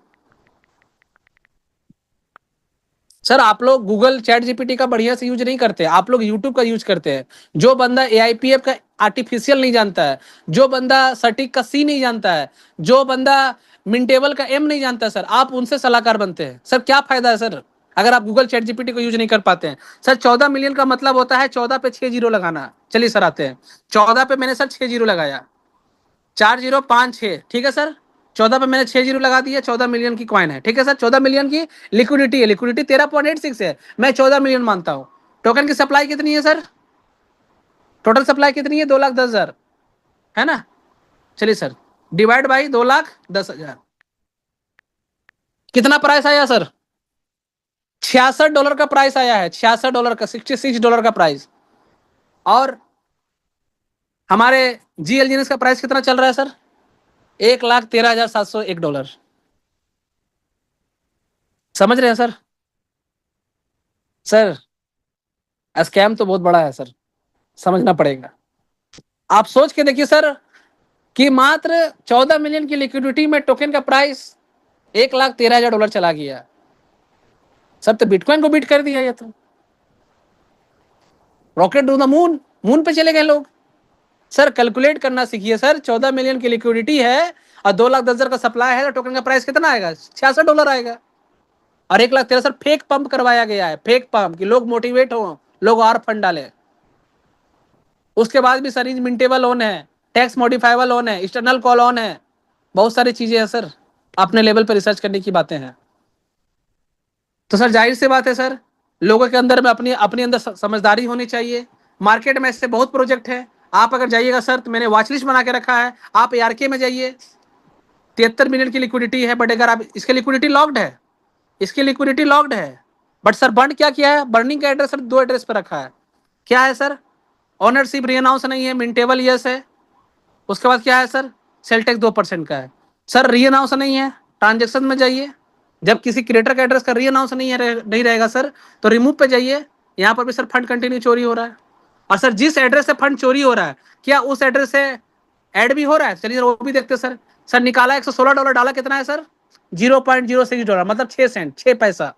सर आप लोग गूगल चैट जीपीटी का बढ़िया से यूज नहीं करते, आप लोग यूट्यूब का यूज करते हैं। जो बंदा AIPF का आर्टिफिशियल नहीं जानता है, जो बंदा सटीक का C नहीं जानता है, जो बंदा मिनटेबल का M नहीं जानता सर, आप उनसे सलाहकार बनते हैं। सर क्या फायदा है सर अगर आप गूगल चैट जीपीटी को यूज नहीं कर पाते हैं। सर 14 मिलियन का मतलब होता है 14 पे 6 जीरो लगाना। चलिए सर आते हैं, 14 पे मैंने सर 6 जीरो लगाया, 4 0 5 6, ठीक है सर। 14 पे मैंने 6 जीरो लगा दिया, 14 मिलियन की कॉइन है, ठीक है सर। 14 मिलियन की लिक्विडिटी है, लिक्विडिटी 13.86 है, मैं 14 मिलियन मानता हूं। टोकन की सप्लाई कितनी है सर, टोटल सप्लाई कितनी है, 2,10,000 है ना। चलिए सर डिवाइड बाई 2,10,000, कितना प्राइस आया सर, $66 का प्राइस आया है, $66 का, $66 का प्राइस। और हमारे GLGNS का प्राइस कितना चल रहा है सर, $1,13,701। समझ रहे हैं सर। सर स्कैम तो बहुत बड़ा है सर, समझना पड़ेगा। आप सोच के देखिए सर कि मात्र 14 मिलियन की लिक्विडिटी में टोकन का प्राइस $1,13,000 चला गया सर। तो बिटकॉइन को बीट कर दिया ये तो, rocket to the moon, moon पे चले गए लोग। सर कैलकुलेट करना सीखिए सर, 14 मिलियन की लिक्विडिटी है और 2,10,000 का सप्लाई है, तो टोकन का प्राइस कितना आएगा, $66 आएगा। और 1,13,000 सर फेक पंप करवाया गया है, फेक पंप कि लोग मोटिवेट हो, लोग और फंड डाले। उसके बाद भी सर मिंटेबल लोन है, टैक्स मॉडिफाइबल लोन है, एक्सटर्नल कॉल ऑन है, बहुत सारी चीजें हैं सर, अपने लेवल पर रिसर्च करने की बातें हैं। तो सर जाहिर सी बात है सर, लोगों के अंदर में अपने अंदर समझदारी होनी चाहिए। मार्केट में ऐसे बहुत प्रोजेक्ट है, आप अगर जाइएगा सर, तो मैंने वॉच लिस्ट बना के रखा है, आप ARK में जाइए, 73 मिलियन की लिक्विडिटी है। बट अगर आप इसकी लिक्विडिटी लॉक्ड है, इसकी लिक्विडिटी लॉक्ड है, बट सर बर्न क्या किया है, बर्निंग का एड्रेस सर 2 एड्रेस पर रखा है। क्या है सर, ऑनरशिप रीअनाउंस नहीं है, मिंटेबल यस है। उसके बाद क्या है सर, सेल टैक्स 2% का है। सर रीअनाउंस नहीं है, ट्रांजेक्शन में जाइए, जब किसी क्रिएटर का एड्रेस का रीअनाउंस नहीं रहेगा सर, तो रिमूव पे जाइए, यहाँ पर भी सर फंड कंटिन्यू चोरी हो रहा है। और सर जिस एड्रेस से फंड चोरी हो रहा है, क्या उस एड्रेस से ऐड भी हो रहा है, चलिए वो भी देखते हैं सर। सर निकाला $116, डाला कितना है सर, $0.06, मतलब 6 सेंट, 6 पैसा।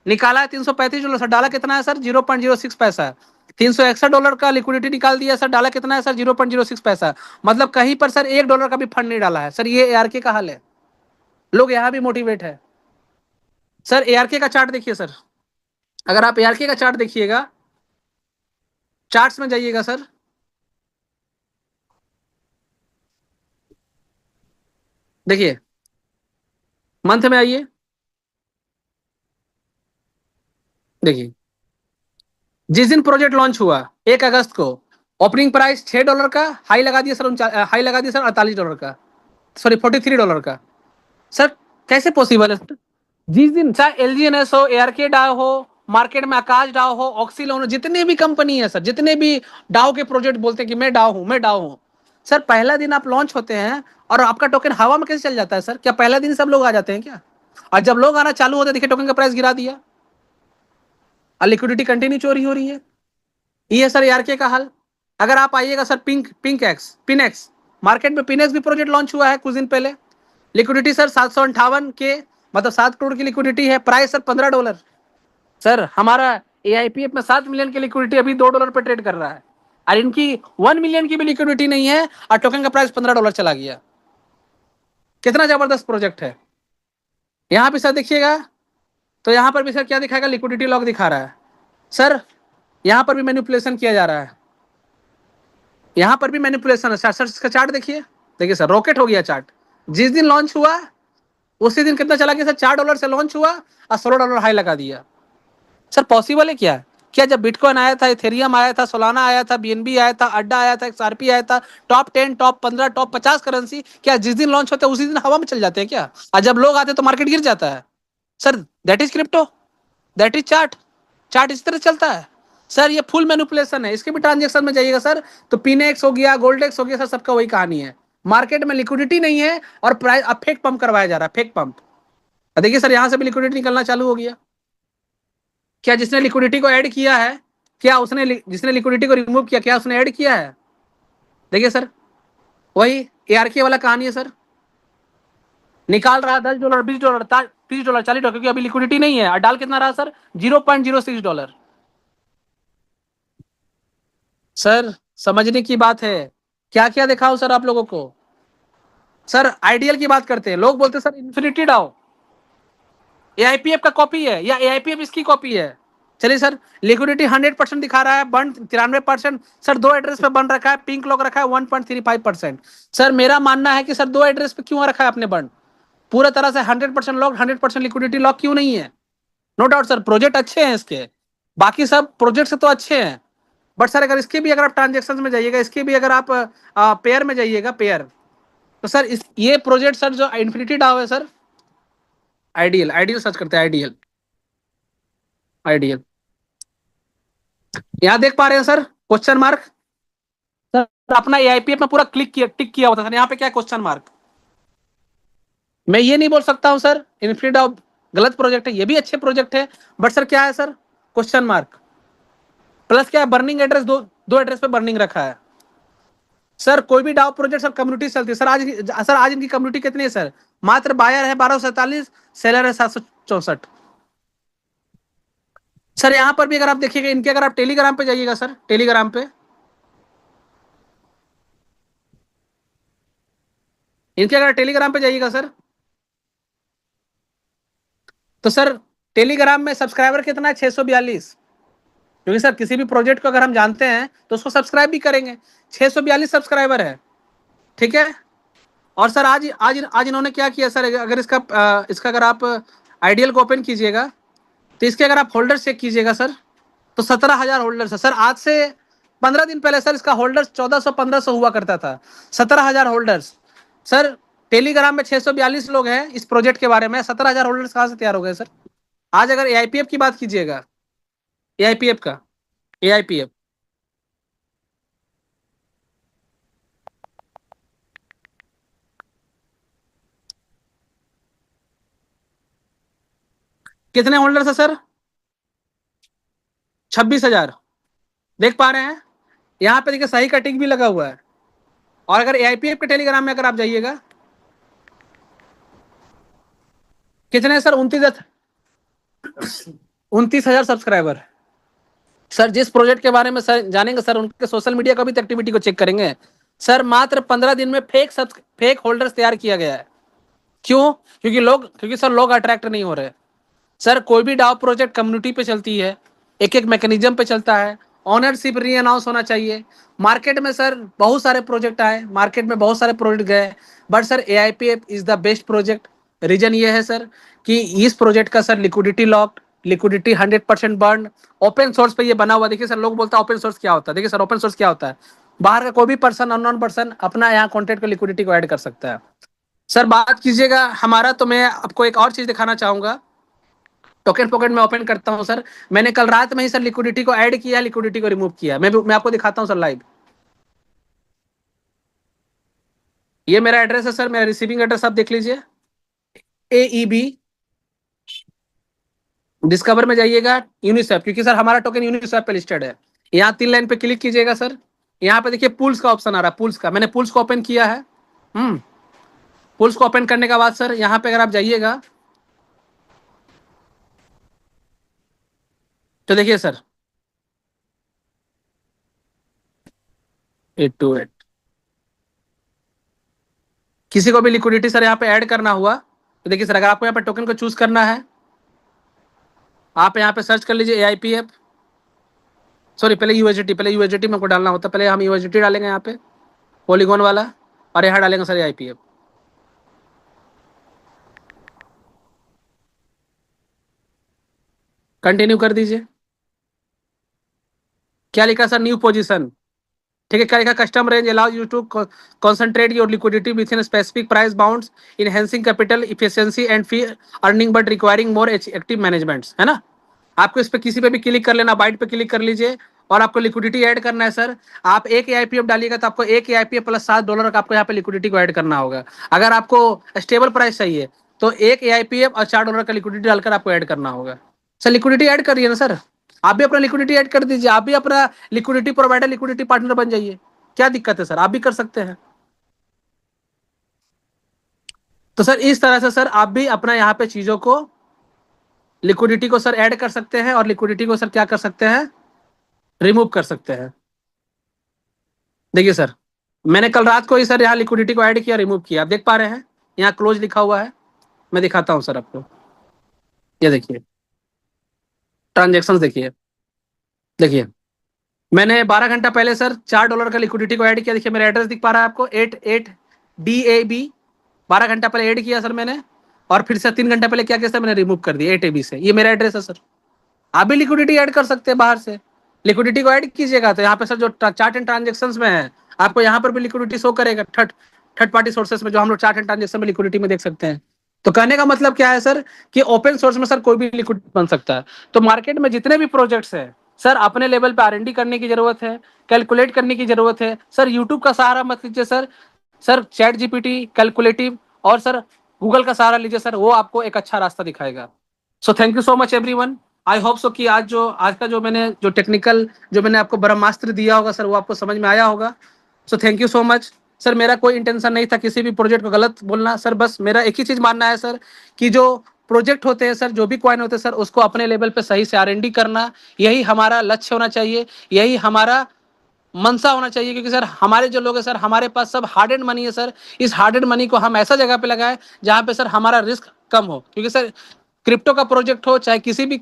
निकाला है $335 सर, डाला कितना है सर, 0.06 पैसा। $361 का लिक्विडिटी निकाल दिया सर, डाला कितना है सर, 0.06 पैसा। मतलब कहीं पर सर $1 का भी फंड नहीं डाला है सर। ये ARK का हाल है, लोग यहाँ भी मोटिवेट है सर। ARK का चार्ट देखिए सर, अगर आप ARK का चार्ट देखिएगा, चार्ट्स में जाइएगा सर, देखिए मंथ में आइए, देखिए जिस दिन प्रोजेक्ट लॉन्च हुआ 1 अगस्त को, ओपनिंग प्राइस $6 का, हाई लगा दिया सर, हाई लगा दिया सर $48 का, सॉरी $43 का। सर कैसे पॉसिबल है, जिस दिन चाहे LGNS हो, ARK डाओ हो, मार्केट में आकाश डाओ हो, ऑक्सीलोन हो, जितने भी कंपनी है सर, जितने भी डाओ के प्रोजेक्ट बोलते हैं कि मैं डाओ हूं, मैं डाओ हूं, सर पहला दिन आप लॉन्च होते हैं और आपका टोकन हवा में कैसे चल जाता है सर, क्या पहला दिन सब लोग आ जाते हैं क्या। और जब लोग आना चालू होते हैं, देखिए टोकन का प्राइस गिरा दिया और लिक्विडिटी कंटिन्यू चोरी हो रही है। ये सर ARK का हाल। अगर आप आइएगा सर पिनेक्स, मार्केट में पिनेक्स भी प्रोजेक्ट लॉन्च हुआ है कुछ दिन पहले, लिक्विडिटी सर 758 के, मतलब 7 करोड़ की लिक्विडिटी है, प्राइस सर $15। सर हमारा AIPF में 7 मिलियन की लिक्विडिटी अभी $2 पे ट्रेड कर रहा है, और इनकी 1 मिलियन की भी लिक्विडिटी नहीं है और टोकन का प्राइस $15 चला गया। कितना जबरदस्त प्रोजेक्ट है। यहां पे सर देखिएगा, तो यहां पर भी सर क्या दिखाएगा, लिक्विडिटी लॉक दिखा रहा है सर। यहां पर भी मैनिपुलेशन किया जा रहा है, यहां पर भी मैनिपुलेशन है सर। इसका चार्ट देखिए, देखिए सर, रॉकेट हो गया चार्ट। जिस दिन लॉन्च हुआ उसी दिन कितना चला गया सर, $4 से लॉन्च हुआ और $16 हाई लगा दिया। सर पॉसिबल है क्या? क्या जब बिटकॉइन आया था, इथेरियम आया था, सोलाना आया था, बीएनबी आया था, अड्डा आया था, एक्सआरपी आया था, टॉप 10, टॉप 15, टॉप 50 करेंसी, क्या जिस दिन लॉन्च होता है उसी दिन हवा में चल जाते हैं क्या? और जब लोग आते हैं तो मार्केट गिर जाता है? Sir that is crypto, that is chart. Chart इस तरह चलता है सर। ये फुल मैनिपुलेशन है। इसके भी ट्रांजेक्शन में जाइएगा सर तो पिनेक्स हो गया, गोल्डेक्स हो गया सर, सबका वही कहानी है। मार्केट में लिक्विडिटी नहीं है और प्राइस अब फेक पंप करवाया जा रहा है, फेक पंप। देखिए सर, यहां से भी लिक्विडिटी निकलना चालू हो गया। क्या जिसने लिक्विडिटी को ऐड किया है, क्या उसने जिसने लिक्विडिटी को रिमूव किया, क्या उसने ऐड किया है? देखिए सर, वही एआरके वाला कहानी है सर। निकाल रहा है $10, $20, $30, $40, क्योंकि अभी लिक्विडिटी नहीं है। और डाल कितना रहा सर? $0.06। सर समझने की बात है। क्या क्या दिखाओ सर आप लोगों को? सर आइडियल की बात करते हैं, लोग बोलते हैं सर इन्फिनिटी डाओ एआईपीएफ का कॉपी है या एआईपीएफ इसकी कॉपी है। चलिए सर, लिक्विडिटी 100% दिखा रहा है, बंड 93%। सर दो एड्रेस पे बंद रखा है, पिंक लॉक रखा है 1.35%। सर मेरा मानना है कि सर दो एड्रेस पे क्यों रखा है आपने बंड? पूरा तरह से 100% लॉक, 100% लिक्विडिटी लॉक क्यों नहीं है? नो डाउट सर, प्रोजेक्ट अच्छे हैं इसके, बाकी सब प्रोजेक्ट से तो अच्छे हैं। बट सर अगर इसके भी अगर आप ट्रांजेक्शन में जाइएगा, इसके भी अगर आप पेयर में जाइएगा, पेयर, तो सर ये प्रोजेक्ट सर जो इन्फिनिटी डाओ है सर, आइडियल, आइडियल सर्च करते हैं, आइडियल, आइडियल। यहां देख पा रहे हैं सर क्वेश्चन मार्क? सर अपना एआईपीएफ में पूरा क्लिक किया, टिक किया होता था, यहाँ पे क्या क्वेश्चन मार्क? मैं ये नहीं बोल सकता हूं सर इन्फिनिटी डाओ गलत प्रोजेक्ट है, ये भी अच्छे प्रोजेक्ट है। बट सर क्या है सर? क्वेश्चन मार्क प्लस क्या है? बर्निंग एड्रेस, दो एड्रेस पे बर्निंग रखा है। सर कोई भी डाउ प्रोजेक्ट सर कम्युनिटी चलती है सर आज इनकी कम्युनिटी कितनी है सर? मात्र बायर है 1247, सेलर है 764। सर यहां पर भी अगर आप देखिएगा इनके, अगर आप टेलीग्राम पे जाइएगा सर, टेलीग्राम पे इनके अगर टेलीग्राम पे जाइएगा सर, तो सर टेलीग्राम में सब्सक्राइबर कितना है? 642। क्योंकि सर किसी भी प्रोजेक्ट को अगर हम जानते हैं तो उसको सब्सक्राइब भी करेंगे। 642 सब्सक्राइबर है, ठीक है। और सर आज आज आज इन्होंने क्या किया सर, अगर इसका अगर आप आइडियल को ओपन कीजिएगा तो इसके अगर आप होल्डर चेक कीजिएगा सर, तो 17,000 होल्डर्स है सर। आज से 15 दिन पहले सर इसका होल्डर्स 1400-1500 हुआ करता था। 17,000 होल्डर्स सर। टेलीग्राम में 642 लोग हैं इस प्रोजेक्ट के बारे में, 17,000 होल्डर्स कहाँ से तैयार हो गए सर? आज अगर एआईपीएफ की बात कीजिएगा, एआईपीएफ का, एआईपीएफ कितने होल्डर्स है सर? 26,000। देख पा रहे हैं यहाँ पे? देखिए सही कटिंग भी लगा हुआ है। और अगर एआईपीएफ के टेलीग्राम में अगर आप जाइएगा, कितने सर? 29,000 सब्सक्राइबर। सर जिस प्रोजेक्ट के बारे में सर जानेंगे सर, उनके सोशल मीडिया का भी एक्टिविटी को चेक करेंगे सर। मात्र 15 दिन में फेक होल्डर्स तैयार किया गया है। क्यों? क्योंकि सर लोग अट्रैक्ट नहीं हो रहे सर। कोई भी डाउ प्रोजेक्ट कम्युनिटी पे चलती है, एक एक मैकेनिज्म पे चलता है, ऑनरशिप री अनाउंस होना चाहिए। मार्केट में सर बहुत सारे प्रोजेक्ट आए, मार्केट में बहुत सारे प्रोजेक्ट गए, but sir AIPF is the best project. Reason ये है सर कि इस प्रोजेक्ट का sir liquidity locked, liquidity 100% burn, open source पे ये बना हुआ। देखिए सर, लोग बोलता है ओपन सोर्स क्या होता है। देखिए सर, ओपन सोर्स क्या होता है? बाहर का कोई भी पर्सन, अननोन पर्सन अपना यहाँ कॉन्टेंट को, लिक्विडिटी को ऐड कर सकता है। सर बात कीजिएगा हमारा, तो मैं आपको एक और चीज दिखाना चाहूंगा। टोकन पॉकेट में ओपन करता हूं सर। मैंने कल रात में ही सर लिक्विडिटी को ऐड किया, लिक्विडिटी को रिमूव किया। मैं आपको दिखाता हूं सर लाइव। ये मेरा एड्रेस है सर, मेरा रिसीविंग एड्रेस आप देख लीजिए, AEB डिस्कवर में जाइएगा, यूनिस्वैप, क्योंकि सर हमारा टोकन यूनिस्वैप पे लिस्टेड है। यहाँ 3 लाइन पे क्लिक कीजिएगा सर। यहाँ पे देखिए पुल्स का ऑप्शन आ रहा है, पुल्स का। मैंने पुल्स को ओपन किया है। पुल्स को ओपन करने के बाद सर यहाँ पे अगर आप जाइएगा तो देखिए सर 828, किसी को भी लिक्विडिटी सर यहाँ पे ऐड करना हुआ तो देखिए सर, अगर आपको यहाँ पे टोकन को चूज करना है, आप यहाँ पे सर्च कर लीजिए एआईपीएफ, सॉरी पहले यूएसडीटी, पहले यूएसडीटी में को डालना होता है। पहले हम यूएसडीटी डालेंगे यहाँ पे, पॉलीगॉन वाला। और यहाँ डालेंगे सर आईपीएफ। कंटिन्यू कर दीजिए। क्या लिखा सर? New position. ठीक है, क्या लिखा? Custom range allows you to concentrate your liquidity within specific price bounds, enhancing capital efficiency and fee earning but requiring more active management, है ना? आपको इस पे किसी पे भी क्लिक कर लेना, बाइट पे क्लिक कर लीजिए और आपको लिक्विडिटी ऐड करना है सर। आप एक एआईपीएफ डालिएगा तो आपको एक एआईपीएफ प्लस $7 का आपको यहाँ पे लिक्विडिटी को ऐड करना होगा। अगर आपको स्टेबल प्राइस चाहिए तो एक एआईपीएफ और $4 का लिक्विडिटी डालकर आपको ऐड करना होगा। सर लिक्विडिटी ऐड करिए ना सर, आप भी अपना लिक्विडिटी ऐड कर दीजिए, आप भी अपना लिक्विडिटी प्रोवाइडर, लिक्विडिटी पार्टनर बन जाइए। क्या दिक्कत है सर? आप भी कर सकते हैं। तो सर इस तरह से सर आप भी अपना यहाँ पे चीजों को, लिक्विडिटी को सर ऐड कर सकते हैं और लिक्विडिटी को सर क्या कर सकते हैं? रिमूव कर सकते हैं। देखिए सर, मैंने कल रात को ही सर यहाँ लिक्विडिटी को ऐड किया, रिमूव किया। आप देख पा रहे हैं यहाँ क्लोज लिखा हुआ है, मैं दिखाता हूँ सर आपको। ये देखिए ट्रांजेक्शन, देखिए देखिए मैंने 12 घंटा पहले सर $4 का लिक्विडिटी को ऐड किया। देखिए मेरा एड्रेस दिख पा रहा है आपको, 88DAB। 12 घंटा पहले ऐड किया सर मैंने, और फिर से 3 घंटा पहले क्या किया सर? मैंने रिमूव कर दिया 8AB से। ये मेरा एड्रेस है सर। आप भी लिक्विडिटी ऐड कर सकते हैं बाहर से। लिक्विडिटी को ऐड कीजिएगा तो यहाँ पे सर जो चार्ट एंड ट्रांजेक्शन में है, आपको यहाँ पर भी लिक्विडिटी शो करेगा। थर्ड पार्टी सोर्सेस में जो हम लोग चार्ट एंड ट्रांजेक्शन में लिक्विडिटी में देख सकते हैं। तो कहने का मतलब क्या है सर कि ओपन सोर्स में सर कोई भी लिक्विडिटी बन सकता है। तो मार्केट में जितने भी प्रोजेक्ट्स हैं सर, अपने लेवल पे R&D करने की जरूरत है, कैलकुलेट करने की जरूरत है सर। यूट्यूब का सहारा मत लीजिए sir, sir chat GPT, calculative और सर गूगल का सहारा लीजिए सर, वो आपको एक अच्छा रास्ता दिखाएगा। सो thank you so much everyone. I hope so कि आज का जो मैंने जो टेक्निकल जो मैंने आपको ब्रह्मास्त्र दिया होगा सर, वो आपको समझ में आया होगा। सो thank you so much sir. मेरा कोई इंटेंशन नहीं था किसी भी प्रोजेक्ट को गलत बोलना सर, बस मेरा एक ही चीज मानना है सर कि जो प्रोजेक्ट होते हैं सर, जो भी कॉइन होते हैं सर, उसको अपने लेवल पे सही से R&D करना, यही हमारा लक्ष्य होना चाहिए, यही हमारा मनसा होना चाहिए। क्योंकि सर हमारे जो लोग हैं सर, हमारे पास सब हार्ड एंड मनी है सर। इस हार्ड एंड मनी को हम ऐसा जगह पे लगाएं जहां पे सर हमारा रिस्क कम हो। क्योंकि सर क्रिप्टो का प्रोजेक्ट हो चाहे किसी भी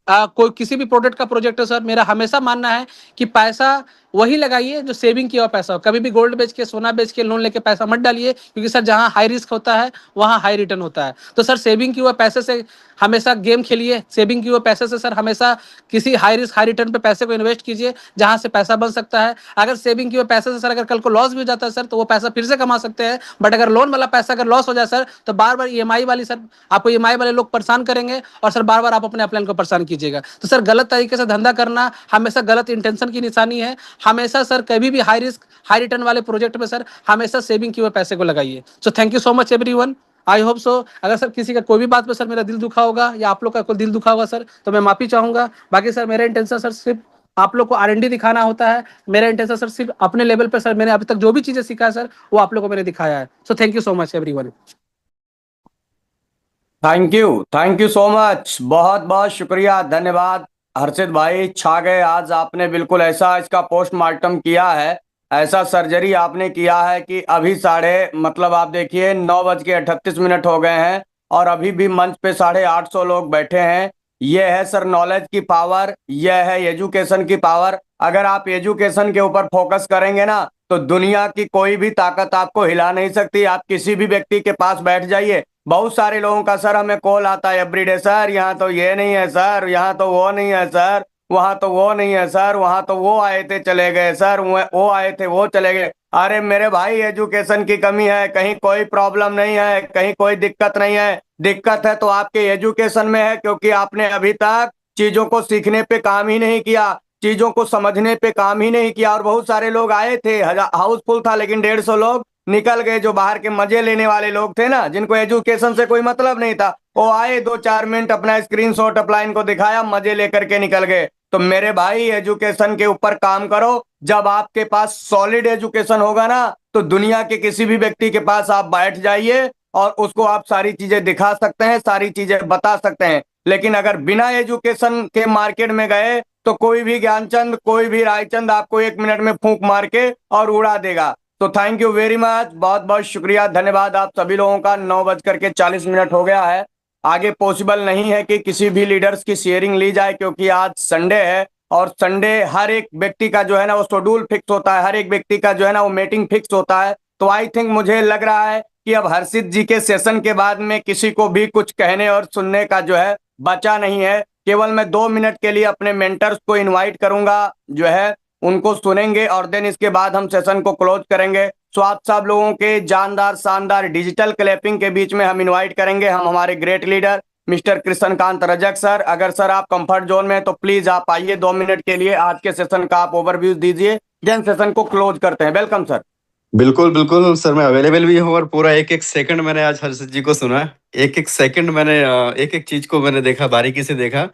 कोई किसी भी प्रोडक्ट का प्रोजेक्ट है सर, मेरा हमेशा मानना है कि पैसा वही लगाइए जो सेविंग किया हुआ पैसा हो। कभी भी गोल्ड बेच के, सोना बेच के, लोन लेके पैसा मत डालिए, क्योंकि सर जहां हाई रिस्क होता है वहां हाई रिटर्न होता है। तो सर सेविंग किए हुए पैसे से हमेशा गेम खेलिए, सेविंग किए हुए पैसे से सर हमेशा किसी हाई रिस्क हाई रिटर्न पे पैसे को इन्वेस्ट कीजिए जहां से पैसा बन सकता है। अगर सेविंग किए हुए पैसे से सर अगर कल को लॉस भी हो जाता है सर, तो वो पैसा फिर से कमा सकते हैं। बट अगर लोन वाला पैसा अगर लॉस हो जाए सर, तो बार बार ईएमआई वाली सर आपको ईएमआई वाले लोग परेशान करेंगे और सर बार बार आप अपने अपलाइन को परेशान कीजिएगा। तो सर गलत तरीके से धंधा करना हमेशा गलत इंटेंशन की निशानी है। हमेशा सर कभी भी हाई रिस्क हाई रिटर्न वाले प्रोजेक्ट में सर हमेशा सेविंग किए हुए पैसे को लगाइए। सो thank you so much everyone. I hope so अगर सर किसी का कोई भी बात पे सर मेरा दिल दुखा होगा या आप लोग का कोई दिल दुखा होगा सर, तो मैं माफी चाहूंगा। बाकी सर मेरा इंटेंशन सर सिर्फ आप लोग को R&D दिखाना होता है। मेरा इंटेंशन सर सिर्फ अपने लेवल पर सर मैंने अभी तक जो भी चीजें सीखा है सर, वो आप लोग को मैंने दिखाया है। सो thank you so much everyone. Thank you so much, बहुत बहुत शुक्रिया, धन्यवाद हर्षित भाई। छा गए आज आपने, बिल्कुल ऐसा इसका पोस्टमार्टम किया है, ऐसा सर्जरी आपने किया है कि अभी मतलब आप देखिए 9:38 हो गए हैं और अभी भी मंच पे 850 लोग बैठे हैं। ये है सर नॉलेज की पावर, यह है एजुकेशन की पावर। अगर आप एजुकेशन के ऊपर फोकस करेंगे ना, तो दुनिया की कोई भी ताकत आपको हिला नहीं सकती। आप किसी भी व्यक्ति के पास बैठ जाइए, बहुत सारे लोगों का सर हमें कॉल आता है एवरीडे, सर यहाँ तो ये नहीं है सर, यहाँ तो वो नहीं है सर, वहां तो वो नहीं है सर, वहां तो वो आए थे चले गए सर, वो आए थे वो चले गए। अरे मेरे भाई, एजुकेशन की कमी है, कहीं कोई प्रॉब्लम नहीं है, कहीं कोई दिक्कत नहीं है। दिक्कत है तो आपके एजुकेशन में है, क्योंकि आपने अभी तक चीजों को सीखने पे काम ही नहीं किया, चीजों को समझने पे काम ही नहीं किया। और बहुत सारे लोग आए थे, हाउसफुल था, लेकिन 150 लोग निकल गए। जो बाहर के मजे लेने वाले लोग थे ना, जिनको एजुकेशन से कोई मतलब नहीं था, वो आए 2-4 मिनट अपना स्क्रीनशॉट अपलाइन को दिखाया, मजे लेकर के निकल गए। तो मेरे भाई, एजुकेशन के ऊपर काम करो। जब आपके पास सॉलिड एजुकेशन होगा ना, तो दुनिया के किसी भी व्यक्ति के पास आप बैठ जाइए और उसको आप सारी चीजें दिखा सकते हैं, सारी चीजें बता सकते हैं। लेकिन अगर बिना एजुकेशन के मार्केट में गए, तो कोई भी ज्ञानचंद, कोई भी रायचंद आपको 1 मिनट में फूंक मार के और उड़ा देगा। तो थैंक यू वेरी मच, बहुत बहुत शुक्रिया, धन्यवाद आप सभी लोगों का। 9:40 हो गया है। आगे पॉसिबल नहीं है कि किसी भी लीडर्स की शेयरिंग ली जाए, क्योंकि आज संडे है और संडे हर एक व्यक्ति का जो है ना वो शेड्यूल फिक्स होता है, हर एक व्यक्ति का जो है ना वो मीटिंग फिक्स होता है। तो आई थिंक मुझे लग रहा है कि अब हर्षित जी के सेशन के बाद में किसी को भी कुछ कहने और सुनने का जो है बचा नहीं है। केवल मैं 2 मिनट के लिए अपने मेंटर्स को इनवाइट करूंगा, जो है उनको सुनेंगे और देन इसके बाद हम सेशन को क्लोज करेंगे। सो आप सब लोगों के जानदार शानदार डिजिटल क्लैपिंग के बीच में हम इनवाइट करेंगे हम हमारे great leader mister Krishnakant Rajak sir. अगर सर आप कंफर्ट जोन में हैं तो प्लीज आप आइए 2 मिनट के लिए, आज के सेशन का आप ओवरव्यू दीजिए, देन सेशन को क्लोज करते हैं। Welcome sir. बिल्कुल बिल्कुल सर, मैं अवेलेबल भी हूँ और पूरा एक एक सेकंड मैंने आज हर्षित जी को सुना। एक एक सेकंड मैंने एक एक चीज को मैंने देखा, बारीकी से देखा,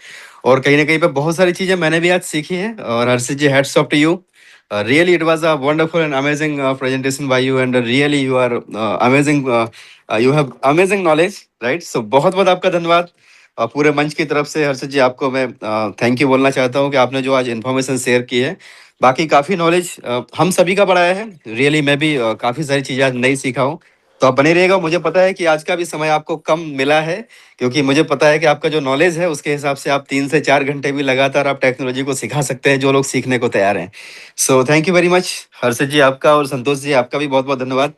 और कहीं ना कहीं पे बहुत सारी चीजें मैंने भी आज सीखी हैं। और Harshit ji, hats off to you. Really it was a wonderful and amazing presentation by you, and really you are amazing, you have amazing knowledge, right. So बहुत बहुत आपका धन्यवाद। पूरे मंच की तरफ से हर्षित जी आपको मैं थैंक यू बोलना चाहता हूँ कि आपने जो आज इन्फॉर्मेशन शेयर की है। बाकी काफ़ी नॉलेज हम सभी का बढ़ाया है। रियली मैं भी काफ़ी सारी चीज़ें आज नई सीखा हूँ। तो आप बने रहिएगा। मुझे पता है कि आज का भी समय आपको कम मिला है, क्योंकि मुझे पता है कि आपका जो नॉलेज है उसके हिसाब से आप 3 से 4 घंटे भी लगातार आप टेक्नोलॉजी को सिखा सकते हैं, जो लोग सीखने को तैयार हैं। So thank you very much Harshit ji, आपका और संतोष जी आपका भी बहुत बहुत धन्यवाद,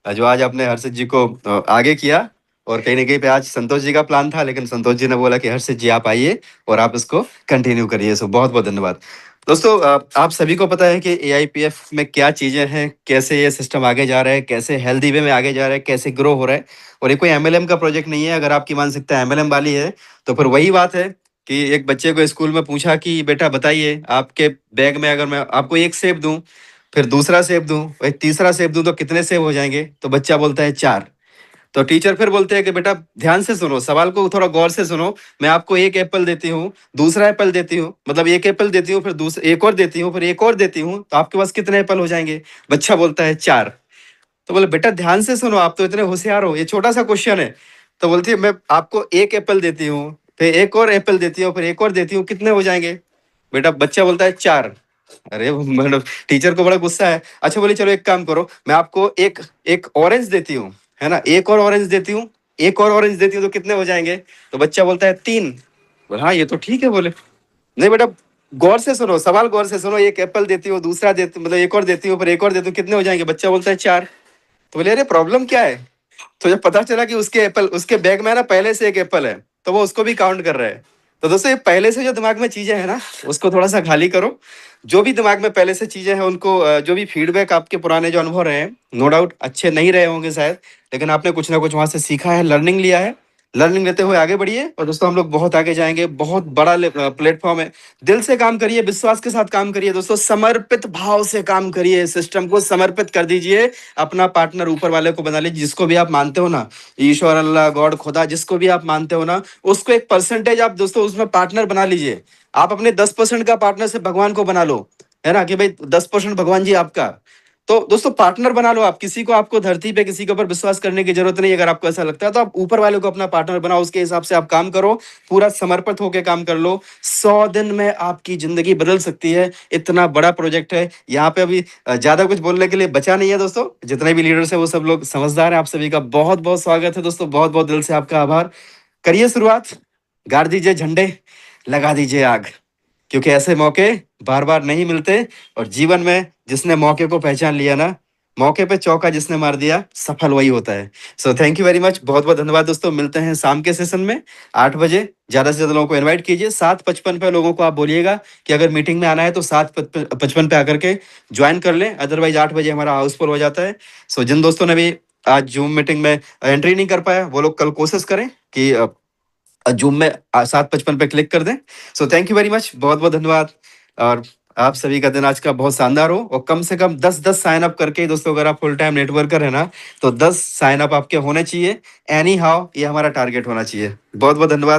जो आज आपने हर्षित जी को आगे किया। और कहीं ना कहीं पे आज संतोष जी का प्लान था, लेकिन संतोष जी ने बोला कि हर्षित जी आप आइए और आप इसको कंटिन्यू करिए। सो बहुत बहुत धन्यवाद दोस्तों। आप सभी को पता है कि AIPF में क्या चीज़ें हैं, कैसे ये सिस्टम आगे जा रहा है, कैसे हेल्दी वे में आगे जा रहा है, कैसे ग्रो हो रहा है। और ये कोई MLM का प्रोजेक्ट नहीं है। अगर आपकी मानसिकता MLM वाली है तो फिर वही बात है कि एक बच्चे को स्कूल में पूछा कि बेटा बताइए, आपके बैग में अगर मैं आपको एक सेब दूं, फिर दूसरा सेब दूं, फिर तीसरा सेब दूं, तो कितने सेब हो जाएंगे? तो बच्चा बोलता है 4। तो टीचर फिर बोलते हैं कि बेटा ध्यान से सुनो, सवाल को थोड़ा गौर से सुनो। मैं आपको एक एप्पल देती हूँ, दूसरा एप्पल देती हूँ, मतलब एक एप्पल देती हूँ, फिर दूसरा एक और देती हूँ, फिर एक और देती हूँ, तो आपके पास कितने एप्पल हो जाएंगे? बच्चा बोलता है 4। तो बोले बेटा ध्यान से सुनो, आप तो इतने होशियार हो, ये छोटा सा क्वेश्चन है। तो बोलती है मैं आपको एक एप्पल देती हूँ, फिर एक और एप्पल देती हूँ, फिर एक और देती हूँ, कितने हो जाएंगे? बेटा बच्चा बोलता है 4। अरे मतलब टीचर को बड़ा गुस्सा है। अच्छा बोले चलो एक काम करो, मैं आपको एक एक ऑरेंज देती हूँ, है ना, एक और ऑरेंज देती हूँ, एक और ऑरेंज देती हूँ, तो कितने हो जाएंगे? तो बच्चा बोलता है 3। बोले हाँ ये तो ठीक है। बोले नहीं बेटा गौर से सुनो, सवाल गौर से सुनो, एक एप्पल देती हूँ, दूसरा देती मतलब एक और देती हूँ, फिर एक और देती हूँ, कितने हो जाएंगे? बच्चा बोलता है 4। तो बोले अरे प्रॉब्लम क्या है? तो जब पता चला कि उसके एप्पल, उसके बैग में ना पहले से एक एप्पल है, तो वो उसको भी काउंट कर रहा है। तो दोस्तों ये पहले से जो दिमाग में चीजें हैं ना, उसको थोड़ा सा खाली करो। जो भी दिमाग में पहले से चीजें हैं उनको जो भी फीडबैक आपके पुराने जो अनुभव रहे हैं, नो डाउट अच्छे नहीं रहे होंगे शायद, लेकिन आपने कुछ ना कुछ वहां से सीखा है, लर्निंग लिया है। लर्निंग लेते हुए आगे बढ़िए और दोस्तों हम लोग बहुत आगे जाएंगे। बहुत बड़ा प्लेटफॉर्म है। दिल से काम करिए, विश्वास के साथ काम करिए दोस्तों, समर्पित भाव से काम करिए, सिस्टम को समर्पित कर दीजिए। अपना पार्टनर ऊपर वाले को बना लीजिए, जिसको भी आप मानते हो ना, ईश्वर, अल्लाह, गॉड, खुदा, जिसको भी आप मानते हो ना, उसको एक परसेंटेज आप दोस्तों उसमें पार्टनर बना लीजिए। आप अपने 10% का पार्टनर से भगवान को बना लो, है ना, कि भाई 10% भगवान जी आपका। तो दोस्तों पार्टनर बना लो आप। किसी को आपको धरती पे किसी के ऊपर विश्वास करने की जरूरत नहीं। अगर आपको ऐसा लगता है तो आप ऊपर वाले को अपना पार्टनर बनाओ, उसके हिसाब से आप काम करो, पूरा समर्पित होकर काम कर लो। 100 दिन में आपकी जिंदगी बदल सकती है। इतना बड़ा प्रोजेक्ट है। यहाँ पे अभी ज्यादा कुछ बोलने के लिए बचा नहीं है दोस्तों। जितने भी लीडर्स है वो सब लोग समझदार है। आप सभी का बहुत बहुत स्वागत है दोस्तों, बहुत बहुत दिल से आपका आभार। करिए शुरुआत, गाड़ दीजिए झंडे, लगा दीजिए आग, क्योंकि ऐसे मौके बार बार नहीं मिलते। और जीवन में जिसने मौके को पहचान लिया ना, मौके पे चौका जिसने मार दिया, सफल वही होता है। सो थैंक यू वेरी मच, बहुत बहुत धन्यवाद दोस्तों। मिलते हैं शाम के सेशन में 8 बजे। ज्यादा से ज्यादा लोगों को इनवाइट कीजिए। 7:55 पे लोगों को आप बोलिएगा कि अगर मीटिंग में आना है तो 7:55 पे आकर के ज्वाइन कर लें, अदरवाइज 8 बजे हमारा हाउसफुल हो जाता है। सो जिन दोस्तों ने भी आज जूम मीटिंग में एंट्री नहीं कर पाया, वो लोग कल कोशिश करें कि जूम में 7:55 पे क्लिक कर दें। सो थैंक यू वेरी मच, बहुत बहुत धन्यवाद। और आप सभी का दिन आज का बहुत शानदार हो। और कम से कम 10-10 साइन अप करके दोस्तों, अगर आप फुल टाइम नेटवर्कर है ना, तो 10 साइन अप आपके होने चाहिए। एनी हाउ ये हमारा टारगेट होना चाहिए। बहुत बहुत धन्यवाद।